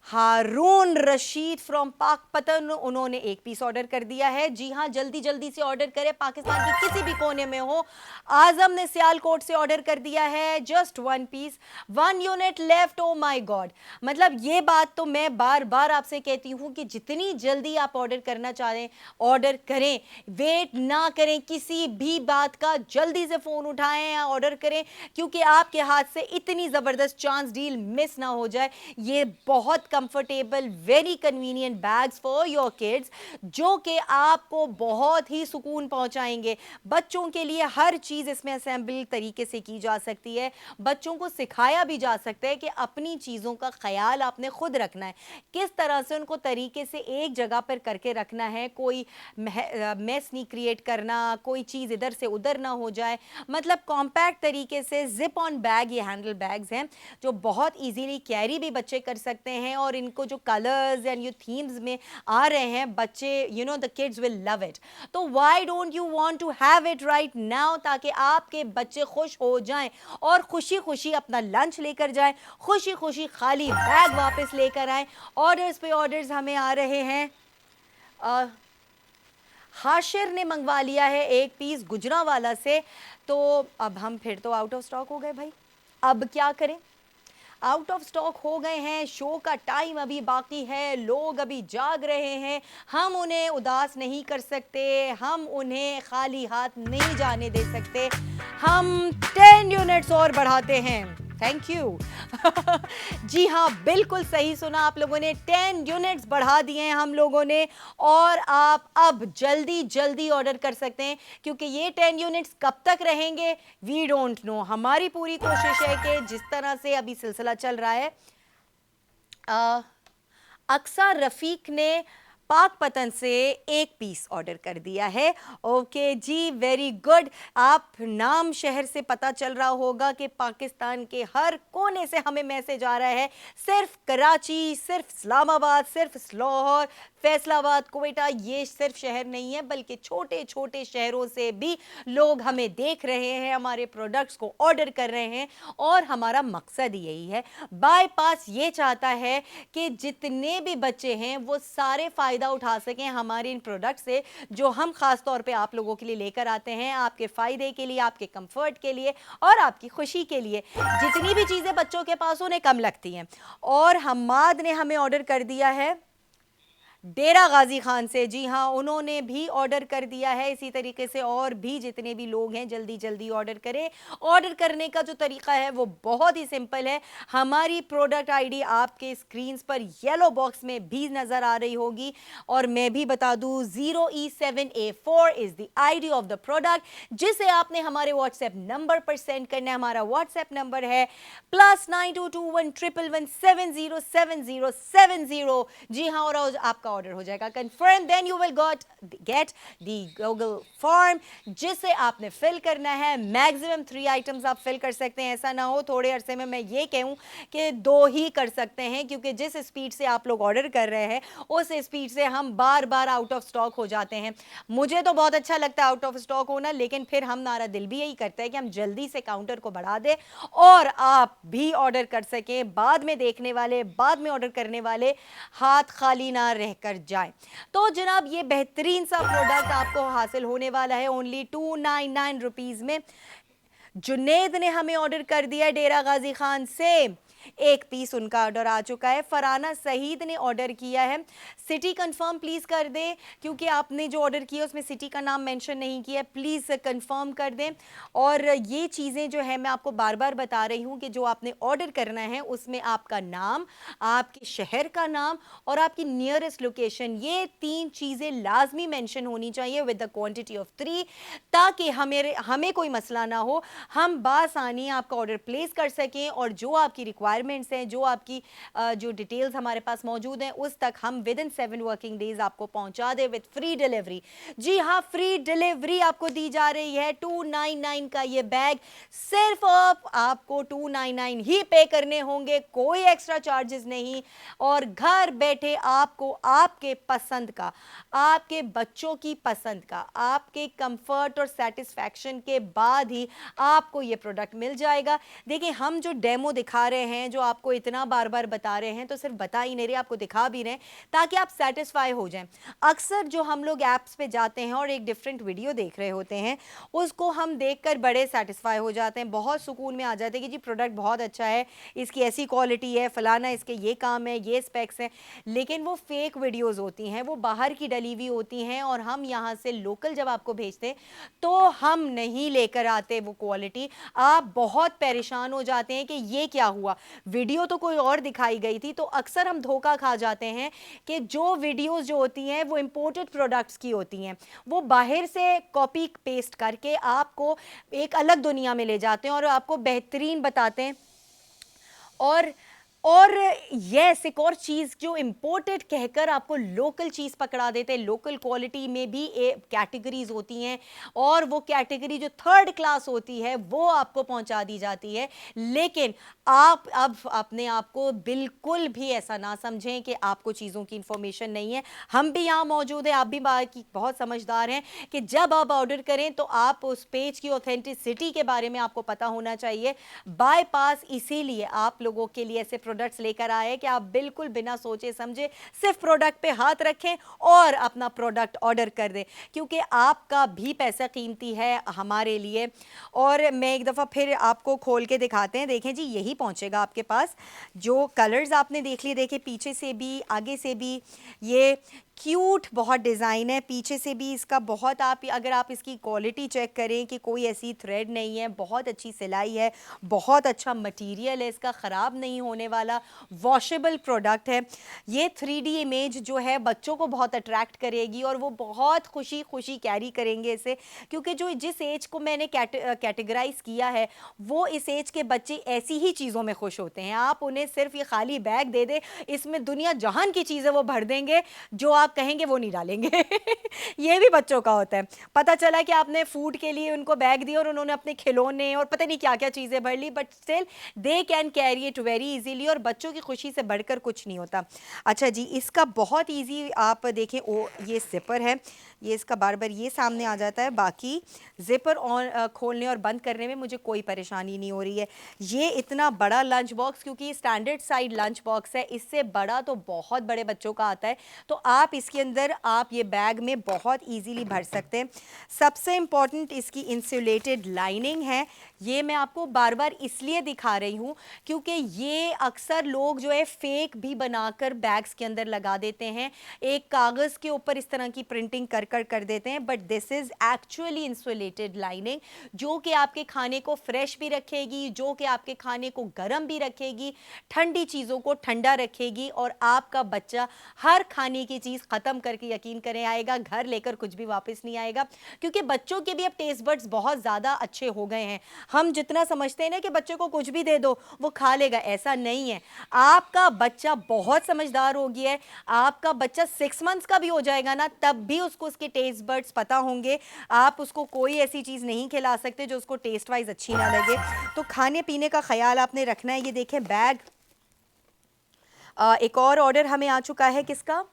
हारून रशीद फ्रॉम पाकपतन, उन्होंने 1 पीस ऑर्डर कर दिया है। जी हाँ, जल्दी जल्दी से ऑर्डर करें, पाकिस्तान के किसी भी कोने में हो। आजम ने सियालकोट से ऑर्डर कर दिया है just 1 piece, 1 unit left. Oh my god, मतलब ये बात तो मैं बार बार आपसे कहती हूँ कि जितनी जल्दी आप ऑर्डर करना चाहें ऑर्डर करें, वेट ना करें किसी भी बात का, जल्दी से फ़ोन उठाएं या ऑर्डर करें, क्योंकि आपके हाथ से इतनी ज़बरदस्त चांस डील मिस ना हो जाए। ये बहुत comfortable, very convenient bags for your kids, जो कि आपको बहुत ही सुकून पहुंचाएंगे। बच्चों के लिए हर चीज़ इसमें असेंबल तरीके से की जा सकती है। बच्चों को सिखाया भी जा सकता है कि अपनी चीज़ों का ख्याल आपने खुद रखना है, किस तरह से उनको तरीके से एक जगह पर करके रखना है, कोई मेस नहीं क्रिएट करना, कोई चीज़ इधर से उधर ना हो जाए। मतलब कॉम्पैक्ट तरीके से जिप ऑन बैग, ये हैंडल बैग्स हैं जो बहुत ईजीली कैरी भी बच्चे कर सकते हैं। और इनको जो कलर्स एंड ये थीम्स में आ रहे हैं, बच्चे the kids will love it. तो why don't you want to have it right now, ताकि आपके बच्चे खुश हो जाएं और खुशी खुशी अपना लंच लेकर जाएं, खुशी खुशी खाली बैग वापस लेकर आएं। ऑर्डर्स पे ऑर्डर्स हमें आ रहे हैं। हाशिर ने मंगवा लिया है 1 पीस गुजरांवाला से। तो अब हम फिर तो आउट ऑफ स्टॉक हो गए भाई, अब क्या करें? आउट ऑफ स्टॉक हो गए हैं, शो का टाइम अभी बाकी है, लोग अभी जाग रहे हैं, हम उन्हें उदास नहीं कर सकते, हम उन्हें खाली हाथ नहीं जाने दे सकते। हम 10 यूनिट्स और बढ़ाते हैं। Thank you. जी हाँ, बिल्कुल सही सुना आप लोगों ने, 10 यूनिट्स बढ़ा दिए हैं हम लोगों ने, और आप अब जल्दी जल्दी ऑर्डर कर सकते हैं, क्योंकि ये 10 यूनिट्स कब तक रहेंगे वी डोंट नो। हमारी पूरी कोशिश है कि जिस तरह से अभी सिलसिला चल रहा है, अक्सा रफीक ने पाकपतन से 1 पीस ऑर्डर कर दिया है। ओके जी, वेरी गुड। आप नाम शहर से पता चल रहा होगा कि पाकिस्तान के हर कोने से हमें मैसेज आ रहा है। सिर्फ कराची, सिर्फ इस्लामाबाद, सिर्फ लाहौर, फैसलाबाद, कोयटा, ये सिर्फ शहर नहीं है, बल्कि छोटे छोटे शहरों से भी लोग हमें देख रहे हैं, हमारे प्रोडक्ट्स को ऑर्डर कर रहे हैं। और हमारा मकसद यही है, बाईपास ये चाहता है कि जितने भी बच्चे हैं वो सारे फायदे फ़ायदा उठा सकें हमारे इन प्रोडक्ट से, जो हम ख़ास तौर पे आप लोगों के लिए लेकर आते हैं, आपके फ़ायदे के लिए, आपके कंफर्ट के लिए और आपकी खुशी के लिए। जितनी भी चीज़ें बच्चों के पास उन्हें कम लगती हैं। और हम्माद ने हमें ऑर्डर कर दिया है डेरा गाजी खान से। जी हाँ, उन्होंने भी ऑर्डर कर दिया है। इसी तरीके से और भी जितने भी लोग हैं जल्दी जल्दी ऑर्डर करें। ऑर्डर करने का जो तरीका है वो बहुत ही सिंपल है। हमारी प्रोडक्ट आईडी आपके स्क्रीन पर येलो बॉक्स में भी नज़र आ रही होगी। और मैं भी बता दूं 0E7A4 is the ID of the product, जिसे आपने हमारे व्हाट्सएप नंबर पर सेंड करना है। हमारा व्हाट्सएप नंबर है +922111707070। जी हाँ, और आपका ऑर्डर हो जाएगा confirm. Then you will get the Google form, जिसे आपने फिल करना है। मैक्सिमम 3 आइटम्स आप फिल कर सकते हैं। ऐसा ना हो थोड़े अरसे में मैं ये कहूँ कि 2 ही कर सकते हैं, क्योंकि जिस स्पीड से आप लोग ऑर्डर कर रहे हैं उस स्पीड से हम बार बार आउट ऑफ स्टॉक हो जाते हैं। मुझे तो बहुत अच्छा लगता है आउट ऑफ स्टॉक होना, लेकिन फिर हमारा दिल भी यही करता है कि हम जल्दी से काउंटर को बढ़ा दें और आप भी ऑर्डर कर सकें। बाद में देखने वाले, बाद में ऑर्डर करने वाले हाथ खाली ना रहकर जाएं। तो जनाब, ये बेहतरीन सा प्रोडक्ट आपको हासिल होने वाला है ओनली 299 रुपीज़ में। जुनेद ने हमें ऑर्डर कर दिया डेरा गाजी खान से। 1 पीस उनका ऑर्डर आ चुका है। फराना सईद ने ऑर्डर किया है। सिटी कंफर्म प्लीज़ कर दें, क्योंकि आपने जो ऑर्डर किया उसमें सिटी का नाम मेंशन नहीं किया है। प्लीज़ कंफर्म कर दें। और ये चीज़ें जो है मैं आपको बार बार बता रही हूँ कि जो आपने ऑर्डर करना है उसमें आपका नाम, आपके शहर का नाम और आपकी नियरेस्ट लोकेशन, ये 3 चीज़ें लाजमी मेंशन होनी चाहिए विद द क्वांटिटी ऑफ 3, ताकि हमें कोई मसला ना हो। हम बासानी आपका ऑर्डर प्लेस कर सकें और जो आपकी रिक्वायरमेंट्स हैं, जो आपकी जो डिटेल्स हमारे पास मौजूद हैं, उस तक हम विद इन 7 वर्किंग डेज आपको पहुंचा दें विद फ्री डिलीवरी। जी हाँ, फ्री डिलीवरी आपको दी जा रही है। 299 का ये बैग सिर्फ आपको 299 ही पे करने होंगे, कोई एक्स्ट्रा चार्जेस नहीं। और घर बैठे आपको आपके पसंद का, आपके बच्चों की पसंद का, आपके कंफर्ट और सेटिस्फैक्शन के बाद ही आपको ये प्रोडक्ट मिल जाएगा। देखिए, हम जो डेमो दिखा रहे हैं, जो आपको इतना बार बार बता रहे हैं, तो सिर्फ बता ही नहीं रहे, आपको दिखा भी रहे हैं ताकि आप सेटिस्फाई हो जाएं। अक्सर जो हम लोग ऐप्स पे जाते हैं और एक डिफरेंट वीडियो देख रहे होते हैं, उसको हम देखकर बड़े सेटिस्फाई हो जाते हैं, बहुत सुकून में आ जाते हैं कि जी प्रोडक्ट बहुत अच्छा है, इसकी ऐसी क्वालिटी है, फलाना इसके ये काम है, ये स्पेक्स हैं। लेकिन वो फेक वीडियोज़ होती हैं, वो बाहर की डली हुई होती हैं, और हम यहाँ से लोकल जब आपको भेजते हैं तो हम नहीं लेकर आते वो क्वालिटी। आप बहुत परेशान हो जाते हैं कि ये क्या हुआ, वीडियो तो कोई और दिखाई गई थी। तो अक्सर हम धोखा खा जाते हैं कि जो वीडियोस जो होती हैं वो इंपोर्टेड प्रोडक्ट्स की होती हैं, वो बाहर से कॉपी पेस्ट करके आपको एक अलग दुनिया में ले जाते हैं और आपको बेहतरीन बताते हैं। और यस, एक और चीज़, जो इम्पोर्टेड कहकर आपको लोकल चीज़ पकड़ा देते हैं। लोकल क्वालिटी में भी कैटेगरीज होती हैं, और वो कैटेगरी जो 3rd क्लास होती है वो आपको पहुंचा दी जाती है। लेकिन आप अब अपने आप को बिल्कुल भी ऐसा ना समझें कि आपको चीज़ों की इंफॉर्मेशन नहीं है। हम भी यहाँ मौजूद हैं, आप भी बहुत समझदार हैं कि जब आप ऑर्डर करें तो आप उस पेज की ऑथेंटिसिटी के बारे में आपको पता होना चाहिए। बाईपास इसीलिए आप लोगों के लिए ऐसे प्रोडक्ट्स लेकर आए कि आप बिल्कुल बिना सोचे समझे सिर्फ प्रोडक्ट पे हाथ रखें और अपना प्रोडक्ट ऑर्डर कर दें, क्योंकि आपका भी पैसा कीमती है हमारे लिए। और मैं एक दफ़ा फिर आपको खोल के दिखाते हैं। देखें जी, यही पहुंचेगा आपके पास। जो कलर्स आपने देख लिए, देखें पीछे से भी आगे से भी ये क्यूट बहुत डिज़ाइन है, पीछे से भी इसका बहुत, आप अगर आप इसकी क्वालिटी चेक करें कि कोई ऐसी थ्रेड नहीं है, बहुत अच्छी सिलाई है, बहुत अच्छा मटेरियल है, इसका ख़राब नहीं होने वाला वॉशेबल प्रोडक्ट है। ये 3D इमेज जो है बच्चों को बहुत अट्रैक्ट करेगी और वो बहुत खुशी खुशी कैरी करेंगे इसे, क्योंकि जो जिस एज को मैंने कैटेगराइज किया है वो इस एज के बच्चे ऐसी ही चीज़ों में खुश होते हैं। आप उन्हें सिर्फ ये खाली बैग दे दे, इसमें दुनिया जहान की चीज़ें वो भर देंगे, जो आप कहेंगे वो नहीं डालेंगे। ये भी बच्चों का होता है। पता चला कि आपने फूड के लिए उनको बैग दिया और उन्होंने अपने खिलौने और पता नहीं क्या क्या चीज़ें भर ली, but still they can carry it very easily, और बच्चों की खुशी से बढ़कर कुछ नहीं होता। अच्छा जी, इसका बहुत इजी आप देखें, ये जिपर है, ये इसका बार बार ये सामने आ जाता है, बाकी ज़िपर ऑन खोलने और बंद करने में मुझे कोई परेशानी नहीं हो रही है। ये इतना बड़ा लंच बॉक्स, क्योंकि स्टैंडर्ड साइड लंच बॉक्स है, इससे बड़ा तो बहुत बड़े बच्चों का आता है, तो आप इसके अंदर आप ये बैग में बहुत ईजीली भर सकते हैं। सबसे इम्पॉर्टेंट इसकी इंसुलेटेड लाइनिंग है। ये मैं आपको बार बार इसलिए दिखा रही हूँ क्योंकि ये अक्सर लोग जो है फेक भी बनाकर बैग्स के अंदर लगा देते हैं, एक कागज़ के ऊपर इस तरह की प्रिंटिंग कर देते हैं, but this is actually insulated lining, जो कि आपके खाने को फ्रेश भी रखेगी, जो कि आपके खाने को गर्म भी रखेगी, ठंडी चीज़ों को ठंडा रखेगी, और आपका बच्चा हर खाने की चीज़ ख़त्म करके यकीन करें आएगा, घर लेकर कुछ भी वापस नहीं आएगा। क्योंकि बच्चों के भी अब टेस्ट बड्स बहुत ज़्यादा अच्छे हो गए हैं। हम जितना समझते हैं ना कि बच्चे को कुछ भी दे दो वो खा लेगा, ऐसा नहीं है। आपका बच्चा बहुत समझदार हो गया है, आपका बच्चा 6 मंथ्स का भी हो जाएगा ना, तब भी उसको उसके टेस्ट बड्स पता होंगे। आप उसको कोई ऐसी चीज़ नहीं खिला सकते जो उसको टेस्ट वाइज अच्छी ना लगे। तो खाने पीने का ख्याल आपने रखना है। ये देखें बैग, एक और ऑर्डर हमें आ चुका है, किसका?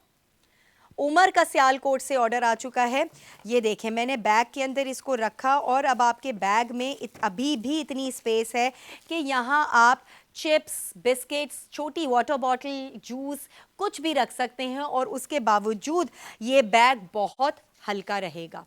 उमर का सियालकोट से ऑर्डर आ चुका है। ये देखें मैंने बैग के अंदर इसको रखा, और अब आपके बैग में अभी भी इतनी स्पेस है कि यहाँ आप चिप्स, बिस्किट्स, छोटी वाटर बॉटल, जूस कुछ भी रख सकते हैं, और उसके बावजूद ये बैग बहुत हल्का रहेगा।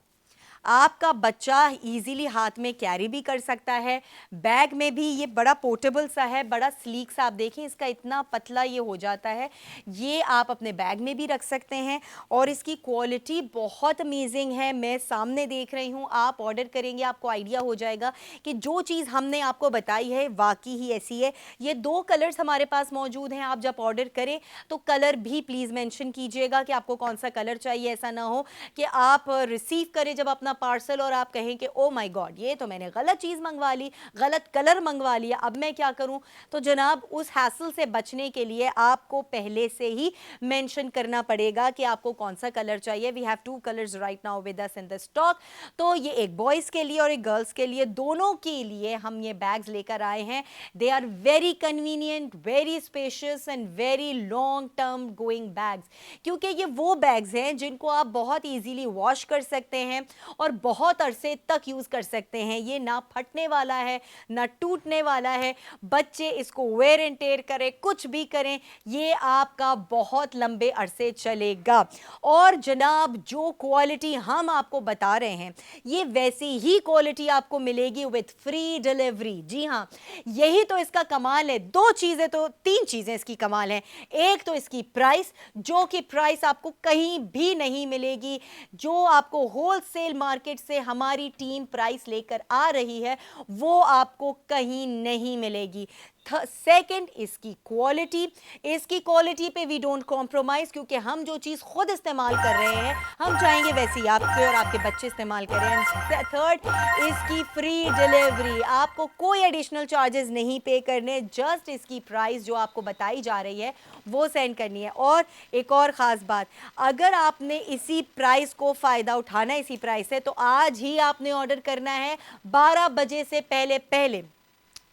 आपका बच्चा इजीली हाथ में कैरी भी कर सकता है। बैग में भी ये बड़ा पोर्टेबल सा है, बड़ा स्लीक सा, आप देखें इसका इतना पतला ये हो जाता है। ये आप अपने बैग में भी रख सकते हैं, और इसकी क्वालिटी बहुत अमेजिंग है। मैं सामने देख रही हूँ, आप ऑर्डर करेंगे आपको आइडिया हो जाएगा कि जो चीज़ हमने आपको बताई है वाकई ही ऐसी है। ये 2 कलर्स हमारे पास मौजूद हैं। आप जब ऑर्डर करें तो कलर भी प्लीज़ मेंशन कीजिएगा कि आपको कौन सा कलर चाहिए। ऐसा ना हो कि आप रिसीव करें जब अपना पार्सल और आप कहें कि ओ माय गॉड, ये तो मैंने गलत चीज़ मंगवा ली, गलत कलर मंगवा लिया, अब मैं क्या करूं। तो जनाब उस हैसल से बचने के लिए आपको पहले से ही मेंशन करना पड़ेगा कि आपको कौन सा कलर चाहिए। We have 2 colours right now with us in the stock. तो ये एक बॉयज़ के लिए और एक गर्ल्स के लिए, दोनों के लिए हम ये बैग्स लेकर आए हैं। They are very convenient, very spacious and very long term going bags, क्योंकि ये वो बैग्स हैं जिनको आप बहुत ईजीली वॉश कर सकते हैं और बहुत अरसे तक यूज़ कर सकते हैं। ये ना फटने वाला है ना टूटने वाला है। बच्चे इसको वेयर एंड टेयर करें, कुछ भी करें, ये आपका बहुत लंबे अरसे चलेगा। और जनाब जो क्वालिटी हम आपको बता रहे हैं, ये वैसी ही क्वालिटी आपको मिलेगी विथ फ्री डिलीवरी। जी हाँ, यही तो इसका कमाल है। 2 चीज़ें, तो 3 चीज़ें इसकी कमाल है। एक तो इसकी प्राइस, जो कि प्राइस आपको कहीं भी नहीं मिलेगी। जो आपको होलसेल मार्केट से हमारी टीम प्राइस लेकर आ रही है, वो आपको कहीं नहीं मिलेगी। सेकंड, इसकी क्वालिटी। इसकी क्वालिटी पे वी डोंट कॉम्प्रोमाइज़, क्योंकि हम जो चीज़ खुद इस्तेमाल कर रहे हैं हम चाहेंगे वैसी आपके और आपके बच्चे इस्तेमाल करें। एंड थर्ड, इसकी फ्री डिलीवरी। आपको कोई एडिशनल चार्जेस नहीं पे करने, जस्ट इसकी प्राइस जो आपको बताई जा रही है वो सेंड करनी है। और एक और ख़ास बात, अगर आपने इसी प्राइस को फ़ायदा उठाना है, इसी प्राइस से, तो आज ही आपने ऑर्डर करना है 12 बजे से पहले पहले।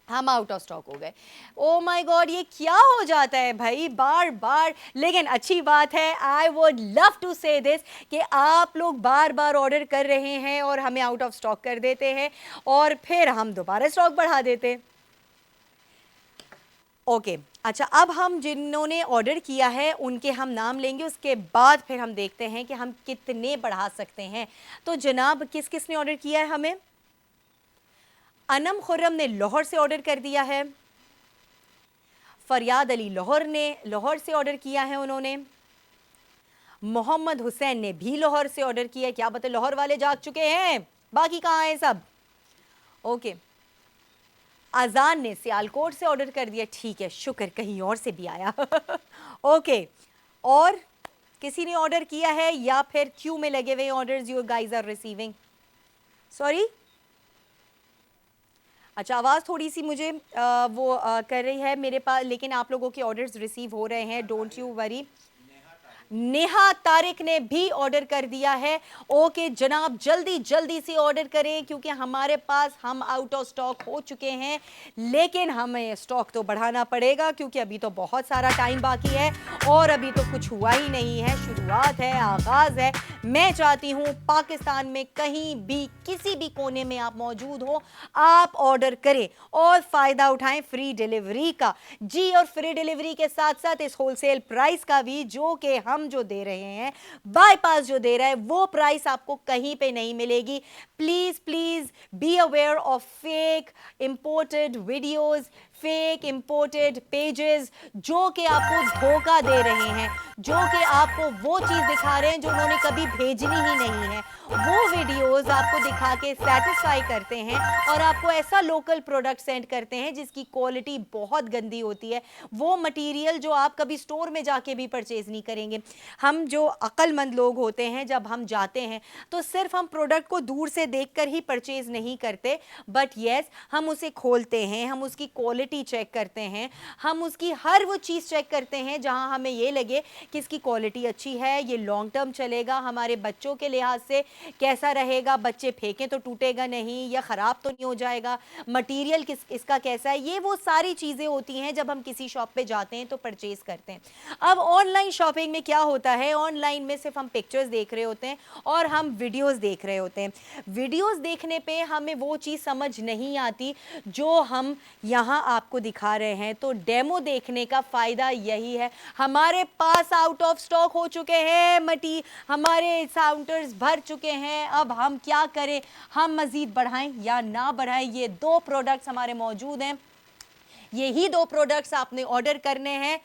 हम आउट ऑफ स्टॉक हो गए। ओ माय गॉड, ये क्या हो जाता है भाई बार बार। लेकिन अच्छी बात है, आई वुड लव टू से दिस, कि आप लोग बार बार ऑर्डर कर रहे हैं और हमें आउट ऑफ स्टॉक कर देते हैं, और फिर हम दोबारा स्टॉक बढ़ा देते। ओके अच्छा, अब हम जिन्होंने ऑर्डर किया है उनके हम नाम लेंगे, उसके बाद फिर हम देखते हैं कि हम कितने बढ़ा सकते हैं। तो जनाब किस किस ने ऑर्डर किया है हमें? अनम खुर्रम ने लाहौर से ऑर्डर कर दिया है। फरियाद अली लाहौर से ऑर्डर किया है उन्होंने। मोहम्मद हुसैन ने भी लाहौर से ऑर्डर किया है। क्या बता, लाहौर वाले जाग चुके हैं, बाकी कहाँ हैं सब? ओके, अजान ने सियालकोट से ऑर्डर कर दिया। ठीक है, शुक्र कहीं और से भी आया। ओके, और किसी ने ऑर्डर किया है या फिर क्यू में लगे हुए orders you guys are receiving? Sorry, अच्छा आवाज़ थोड़ी सी मुझे कर रही है मेरे पास, लेकिन आप लोगों के ऑर्डर्स रिसीव हो रहे हैं, don't you worry. Neha Tariq ने भी ऑर्डर कर दिया है। ओके जनाब, जल्दी जल्दी से ऑर्डर करें क्योंकि हमारे पास हम आउट ऑफ स्टॉक हो चुके हैं, लेकिन हमें स्टॉक तो बढ़ाना पड़ेगा क्योंकि अभी तो बहुत सारा टाइम बाकी है और अभी तो कुछ हुआ ही नहीं है, शुरुआत है, आगाज है। मैं चाहती हूँ पाकिस्तान में कहीं भी किसी भी कोने में आप मौजूद हो, आप ऑर्डर करें और फायदा उठाएं फ्री डिलीवरी का। जी, और फ्री डिलीवरी के साथ साथ इस होलसेल प्राइस का भी, जो कि हम जो दे रहे हैं, बाईपास जो दे रहा है, वो प्राइस आपको कहीं पे नहीं मिलेगी। Please please be aware of fake imported videos, fake imported pages जो कि आपको धोखा दे रहे हैं, जो कि आपको वो चीज दिखा रहे हैं जो उन्होंने कभी भेजनी ही नहीं है। वो वीडियोस आपको दिखा के सेटिस्फाई करते हैं और आपको ऐसा लोकल प्रोडक्ट सेंड करते हैं जिसकी क्वालिटी बहुत गंदी होती है, वो मटेरियल जो आप कभी स्टोर में जाके भी परचेज नहीं करेंगे। हम जो अक्लमंद लोग होते हैं, जब हम जाते हैं तो सिर्फ हम प्रोडक्ट को दूर से देखकर ही परचेज नहीं करते, बट यस हम उसे खोलते हैं, हम उसकी क्वालिटी चेक करते हैं, हम उसकी हर वो चीज़ चेक करते हैं जहां हमें ये लगे कि इसकी क्वालिटी अच्छी है, ये लॉन्ग टर्म चलेगा, हमारे बच्चों के लिहाज से कैसा रहेगा, बच्चे फेंकें तो टूटेगा नहीं या ख़राब तो नहीं हो जाएगा, मटेरियल इसका कैसा है। ये वो सारी चीज़ें होती हैं जब हम किसी शॉप पे जाते हैं तो परचेज़ करते हैं। अब ऑनलाइन शॉपिंग में क्या होता है, ऑनलाइन में सिर्फ हम पिक्चर्स देख रहे होते हैं और हम वीडियोस देख रहे होते हैं। वीडियोस देखने पे हमें वो चीज़ समझ नहीं आती जो हम यहाँ आपको दिखा रहे हैं। तो डेमो देखने का फ़ायदा यही है। हमारे पास आउट ऑफ स्टॉक हो चुके हैं, हमारे काउंटर्स भर चुके हैं। अब हम क्या करें, हम मज़ीद बढ़ाएं या ना बढ़ाएं? ये दो प्रोडक्ट्स हमारे मौजूद हैं, यही दो प्रोडक्ट्स आपने ऑर्डर करने हैं।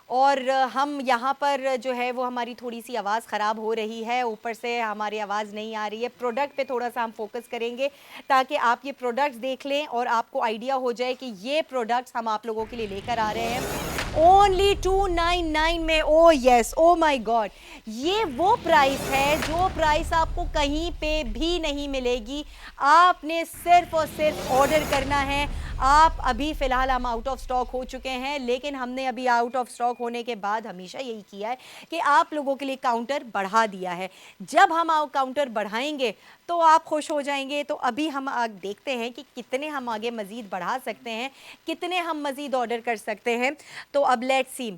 और हम यहाँ पर जो है वो हमारी थोड़ी सी आवाज़ ख़राब हो रही है, ऊपर से हमारी आवाज़ नहीं आ रही है। प्रोडक्ट पे थोड़ा सा हम फोकस करेंगे ताकि आप ये प्रोडक्ट्स देख लें और आपको आइडिया हो जाए कि ये प्रोडक्ट्स हम आप लोगों के लिए लेकर आ रहे हैं ओनली 299 में। ओ यस, ओ माय गॉड, ये वो प्राइस है जो प्राइस आपको कहीं पे भी नहीं मिलेगी। आपने सिर्फ और सिर्फ ऑर्डर करना है। आप अभी फ़िलहाल हम आउट ऑफ स्टॉक हो चुके हैं, लेकिन हमने अभी आउट ऑफ स्टॉक होने के बाद हमेशा यही किया है कि आप लोगों के लिए काउंटर बढ़ा दिया है। जब हम काउंटर बढ़ाएंगे तो आप खुश हो जाएंगे। तो अभी हम देखते हैं कि कितने हम आगे मज़ीद बढ़ा सकते हैं, कितने हम मज़ीद ऑर्डर कर सकते हैं। तो अब लेट्स सी।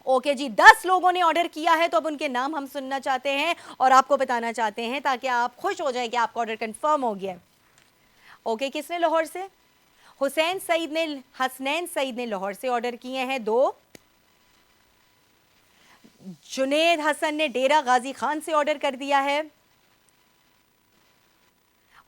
ओके जी, 10 लोगों ने ऑर्डर किया है, तो अब उनके नाम हम सुनना चाहते हैं और आपको बताना चाहते हैं ताकि आप खुश हो जाए कि आपका ऑर्डर कंफर्म हो गया। ओके, किसने लाहौर से? हसनैन सईद ने लाहौर से ऑर्डर किए हैं 2। जुनेद हसन ने डेरा गाजी खान से ऑर्डर कर दिया है,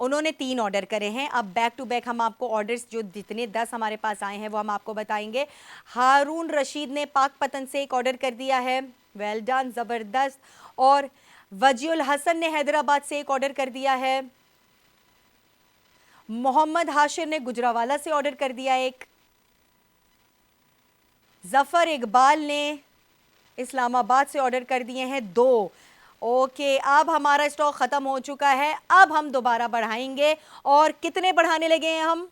उन्होंने 3 ऑर्डर करे हैं। अब बैक टू बैक हम आपको ऑर्डर्स जो जितने 10 हमारे पास आए हैं वो हम आपको बताएंगे। हारून रशीद ने पाकपतन से एक ऑर्डर कर दिया है, वेल डन, ज़बरदस्त। और वजीउल हसन ने हैदराबाद से एक ऑर्डर कर दिया है। मोहम्मद हाशिर ने गुजरावाला से ऑर्डर कर दिया एक। जफ़र इकबाल ने इस्लामाबाद से ऑर्डर कर दिए हैं 2। ओके, अब हमारा स्टॉक ख़त्म हो चुका है, अब हम दोबारा बढ़ाएंगे। और कितने बढ़ाने लगे हैं हम?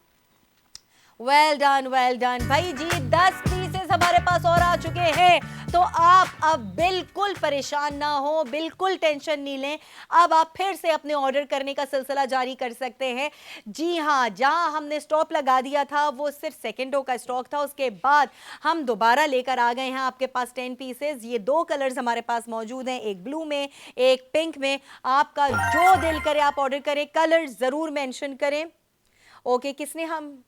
वेल डन भाई जी, 10 पीसेस हमारे पास और आ चुके हैं। तो आप अब बिल्कुल परेशान ना हो, बिल्कुल टेंशन नहीं लें। अब आप फिर से अपने ऑर्डर करने का सिलसिला जारी कर सकते हैं। जी हाँ, जहां हमने स्टॉप लगा दिया था वो सिर्फ सेकंडों का स्टॉक था, उसके बाद हम दोबारा लेकर आ गए हैं आपके पास 10 पीसेस। ये 2 कलर्स हमारे पास मौजूद हैं, एक ब्लू में, एक पिंक में। आपका जो दिल करे आप ऑर्डर करें, कलर ज़रूर मेंशन करें। ओके, किसने? हम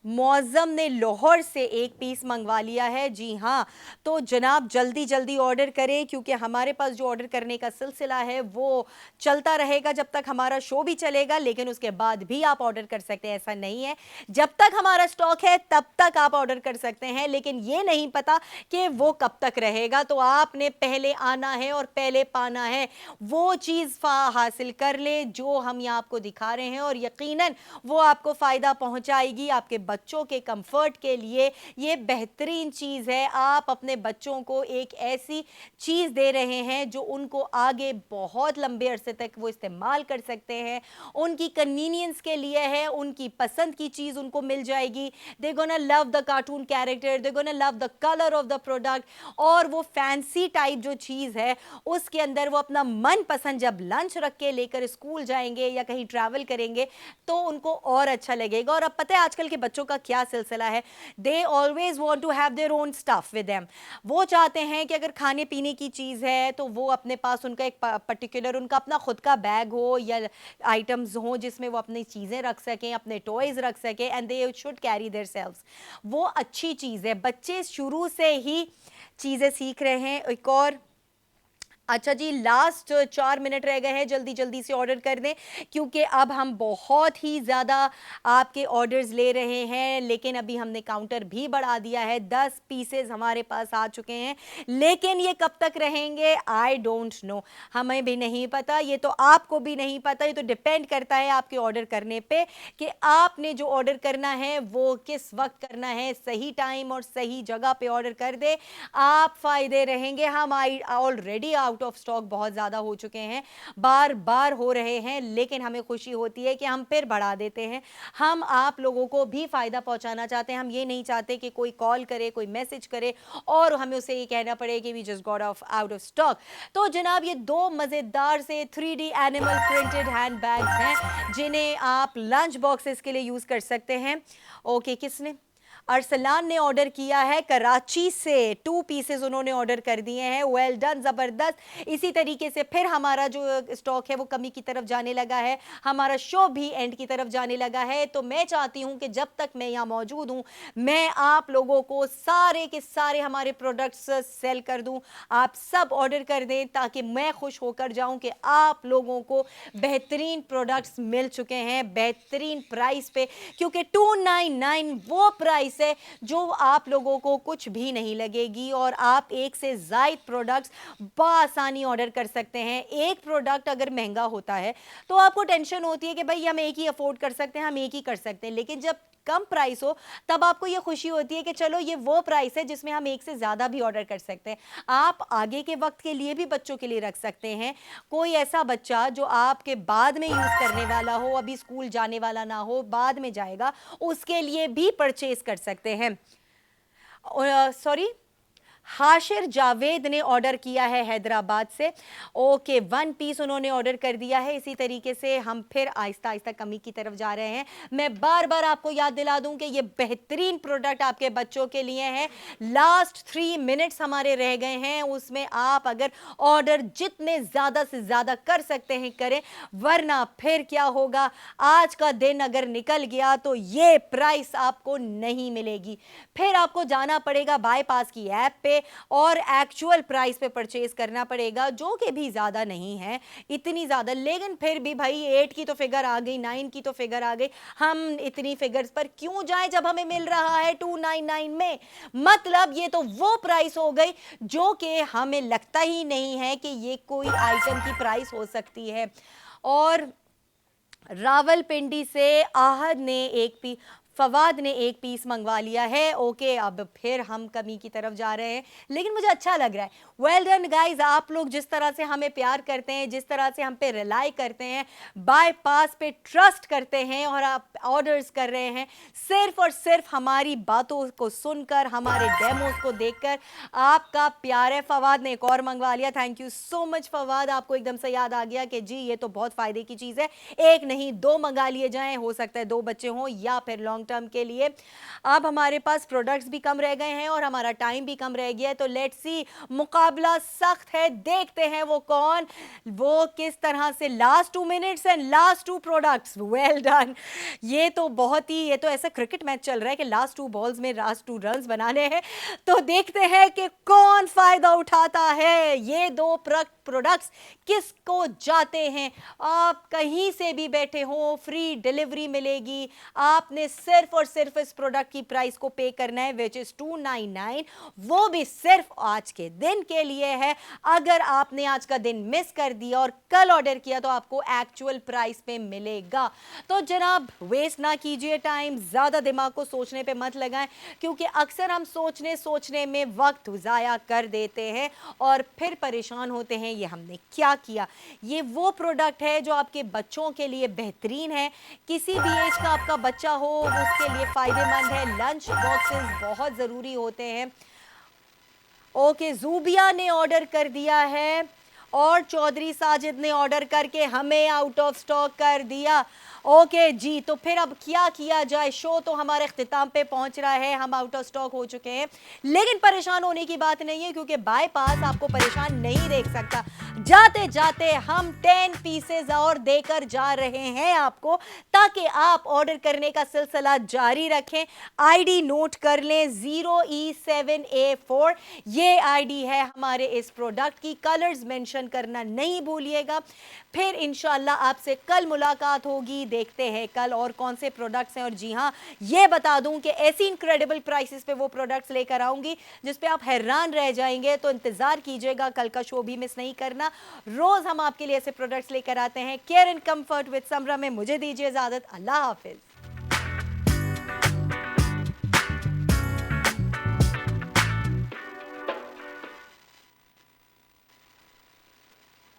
मौज़म ने लाहौर से एक पीस मंगवा लिया है। जी हाँ, तो जनाब जल्दी जल्दी ऑर्डर करें क्योंकि हमारे पास जो ऑर्डर करने का सिलसिला है वो चलता रहेगा जब तक हमारा शो भी चलेगा, लेकिन उसके बाद भी आप ऑर्डर कर सकते हैं। ऐसा नहीं है, जब तक हमारा स्टॉक है तब तक आप ऑर्डर कर सकते हैं, लेकिन ये नहीं पता कि वो कब तक रहेगा। तो आपने पहले आना है और पहले पाना है। वो चीज़ हासिल कर ले जो हम यहाँ आपको दिखा रहे हैं और यकीनन वो आपको फ़ायदा पहुँचाएगी, आपके बच्चों के कंफर्ट के लिए ये बेहतरीन चीज़ है। आप अपने बच्चों को एक ऐसी चीज़ दे रहे हैं जो उनको आगे बहुत लंबे अरसे तक वो इस्तेमाल कर सकते हैं, उनकी कन्वीनियंस के लिए है, उनकी पसंद की चीज़ उनको मिल जाएगी। They gonna love the cartoon character, they gonna love the colour of the product, और वो फैंसी टाइप जो चीज़ है उसके अंदर वो अपना मन पसंद जब लंच रख के लेकर स्कूल जाएंगे या कहीं ट्रैवल करेंगे तो उनको और अच्छा लगेगा। और अब पता है आजकल के बच्चों का क्या सिलसिला है, they always want to have their own stuff with them. वो चाहते हैं कि अगर खाने पीने की चीज़ है तो वो अपने पास उनका एक पर्टिकुलर उनका अपना खुद का बैग हो या आइटम्स हो जिसमें वो अपनी चीज़ें रख सकें, अपने टॉयज़ रख सकें, and they should carry their selves. वो अच्छी चीज़ है, बच्चे शुरू से ही चीज़ें सीख रहे हैं। एक और अच्छा जी, लास्ट 4 मिनट रह गए हैं, जल्दी जल्दी से ऑर्डर कर दें क्योंकि अब हम बहुत ही ज़्यादा आपके ऑर्डर्स ले रहे हैं, लेकिन अभी हमने काउंटर भी बढ़ा दिया है। 10 पीसेस हमारे पास आ चुके हैं, लेकिन ये कब तक रहेंगे आई डोंट नो, हमें भी नहीं पता, ये तो आपको भी नहीं पता। ये तो डिपेंड करता है आपके ऑर्डर करने पे कि आपने जो ऑर्डर करना है वो किस वक्त करना है। सही टाइम और सही जगह पे ऑर्डर कर दे, आप फायदे रहेंगे। हम ऑलरेडी आउट ऑफ स्टॉक बहुत ज्यादा हो चुके हैं, बार बार हो रहे हैं, लेकिन हमें खुशी होती है कि हम फिर बढ़ा देते हैं। हम आप लोगों को भी फायदा पहुंचाना चाहते हैं। हम ये नहीं चाहते कि कोई कॉल करे, कोई मैसेज करे और हमें उसे ये कहना पड़े कि we just got off out of stock. तो जनाब ये 2 मजेदार से 3D animal printed hand bags हैं जिन्हें आप लंच बॉक्सेस के लिए यूज कर सकते हैं। ओके, किसने? अरसलान ने ऑर्डर किया है कराची से, 2 पीसेस उन्होंने ऑर्डर कर दिए हैं। वेल डन, जबरदस्त। इसी तरीके से फिर हमारा जो स्टॉक है वो कमी की तरफ जाने लगा है, हमारा शो भी एंड की तरफ जाने लगा है। तो मैं चाहती हूं कि जब तक मैं यहाँ मौजूद हूं मैं आप लोगों को सारे के सारे हमारे प्रोडक्ट्स सेल कर दूं। आप सब ऑर्डर कर दें ताकि मैं खुश होकर जाऊं कि आप लोगों को बेहतरीन प्रोडक्ट्स मिल चुके हैं बेहतरीन प्राइस पे, क्योंकि 299 वो प्राइस है जो आप लोगों को कुछ भी नहीं लगेगी और आप एक से ज्यादा प्रोडक्ट्स बआसानी ऑर्डर कर सकते हैं। एक प्रोडक्ट अगर महंगा होता है तो आपको टेंशन होती है कि भाई हम एक ही अफोर्ड कर सकते हैं, हम एक ही कर सकते हैं, लेकिन जब कम प्राइस हो तब आपको ये खुशी होती है कि चलो ये वो प्राइस है जिसमें हम एक से ज्यादा भी ऑर्डर कर सकते हैं। आप आगे के वक्त के लिए भी बच्चों के लिए रख सकते हैं। कोई ऐसा बच्चा जो आपके बाद में यूज करने वाला हो, अभी स्कूल जाने वाला ना हो, बाद में जाएगा, उसके लिए भी परचेज कर सकते हैं। सॉरी, हाशिर जावेद ने ऑर्डर किया है हैदराबाद से। ओके, 1 पीस उन्होंने ऑर्डर कर दिया है। इसी तरीके से हम फिर आहिस्ता आहिस्ता कमी की तरफ जा रहे हैं। मैं बार बार आपको याद दिला दूं कि ये बेहतरीन प्रोडक्ट आपके बच्चों के लिए है। लास्ट 3 मिनट्स हमारे रह गए हैं, उसमें आप अगर ऑर्डर जितने ज्यादा से ज्यादा कर सकते हैं करें, वरना फिर क्या होगा, आज का दिन अगर निकल गया तो ये प्राइस आपको नहीं मिलेगी। फिर आपको जाना पड़ेगा बाईपास की ऐप पे और एक्चुअल प्राइस पे परचेज करना पड़ेगा, जो कि भी ज्यादा नहीं है इतनी ज्यादा, लेकिन फिर भी भाई 8 की तो फिगर आ गई, 9 की तो फिगर आ गई, हम इतनी फिगर्स पर क्यों जाएं जब हमें मिल रहा है 299 में। मतलब ये तो वो प्राइस हो गई जो कि हमें लगता ही नहीं है कि ये कोई आइटम की प्राइस हो सकती है। और रावलपिंडी से आहद ने फवाद ने 1 पीस मंगवा लिया है। ओके, अब फिर हम कमी की तरफ जा रहे हैं, लेकिन मुझे अच्छा लग रहा है। वेल डन गाइज, आप लोग जिस तरह से हमें प्यार करते हैं, जिस तरह से हम पे रिलाई करते हैं, बाईपास पे ट्रस्ट करते हैं और आप ऑर्डर्स कर रहे हैं सिर्फ और सिर्फ हमारी बातों को सुनकर, हमारे डेमोस को देखकर। आपका प्यार है। फवाद ने एक और मंगवा लिया। Thank you so much Fawad, आपको एकदम से याद आ गया कि जी ये तो बहुत फायदे की चीज है, 1 नहीं 2 मंगा लिए जाएं, हो सकता है 2 बच्चे हों या फिर लॉन्ग टर्म के लिए। अब हमारे पास प्रोडक्ट्स भी कम रह गए हैं और हमारा टाइम भी कम रह गया है, तो लेट्स सी, मुकाबला सख्त है, देखते हैं वो कौन, वो किस तरह से। Last 2 minutes and last 2 products. Well done. ये तो बहुत ही, ये तो ऐसा क्रिकेट मैच चल रहा है कि लास्ट 2 बॉल्स में लास्ट 2 रन्स बनाने हैं, तो देखते हैं कि कौन फायदा उठाता है। ये 2 प्रोडक्ट्स किसको जाते हैं। आप कहीं से भी बैठे हो, फ्री डिलीवरी मिलेगी, आपने सिर्फ सिर्फ और सिर्फ इस प्रोडक्ट की प्राइस को पे करना है, विच इज 299, वो भी सिर्फ आज के दिन के लिए है। अगर आपने आज का दिन मिस कर दिया और कल ऑर्डर किया तो आपको एक्चुअल प्राइस पे मिलेगा। तो जनाब वेस्ट ना कीजिए टाइम, ज्यादा दिमाग को सोचने पे मत लगाएं, क्योंकि अक्सर हम सोचने में वक्त ज़ाया कर देते हैं और फिर परेशान होते हैं ये हमने क्या किया। ये वो प्रोडक्ट है जो आपके बच्चों के लिए बेहतरीन है, किसी भी एज का आपका बच्चा हो उसके लिए फायदेमंद है। लंच बॉक्सेस बहुत ज़रूरी होते हैं। ओके, जूबिया ने ऑर्डर कर दिया है और चौधरी साजिद ने ऑर्डर करके हमें आउट ऑफ स्टॉक कर दिया। ओके जी, तो फिर अब क्या किया जाए, शो तो हमारे इख्तिताम पे पहुंच रहा है, हम आउट ऑफ स्टॉक हो चुके हैं, लेकिन परेशान होने की बात नहीं है क्योंकि बाईपास आपको परेशान नहीं देख सकता। जाते जाते हम 10 पीसेज और देकर जा रहे हैं आपको, ताकि आप ऑर्डर करने का सिलसिला जारी रखें। आईडी नोट कर लें, 0E7A4 ये आईडी है हमारे इस प्रोडक्ट की। कलर्स मेंशन करना नहीं भूलिएगा। फिर इंशाल्लाह आपसे कल मुलाकात होगी, देखते हैं कल और कौन से प्रोडक्ट्स हैं। और जी हाँ, ये बता दूं कि ऐसी इनक्रेडिबल प्राइसेस पे वो प्रोडक्ट्स लेकर आऊंगी जिस पे आप हैरान रह जाएंगे। तो इंतजार कीजिएगा, कल का शो भी मिस नहीं करना। रोज हम आपके लिए ऐसे प्रोडक्ट्स लेकर आते हैं। केयर एंड कंफर्ट विद समरा में मुझे दीजिए इजाजत। अल्लाह हाफिज।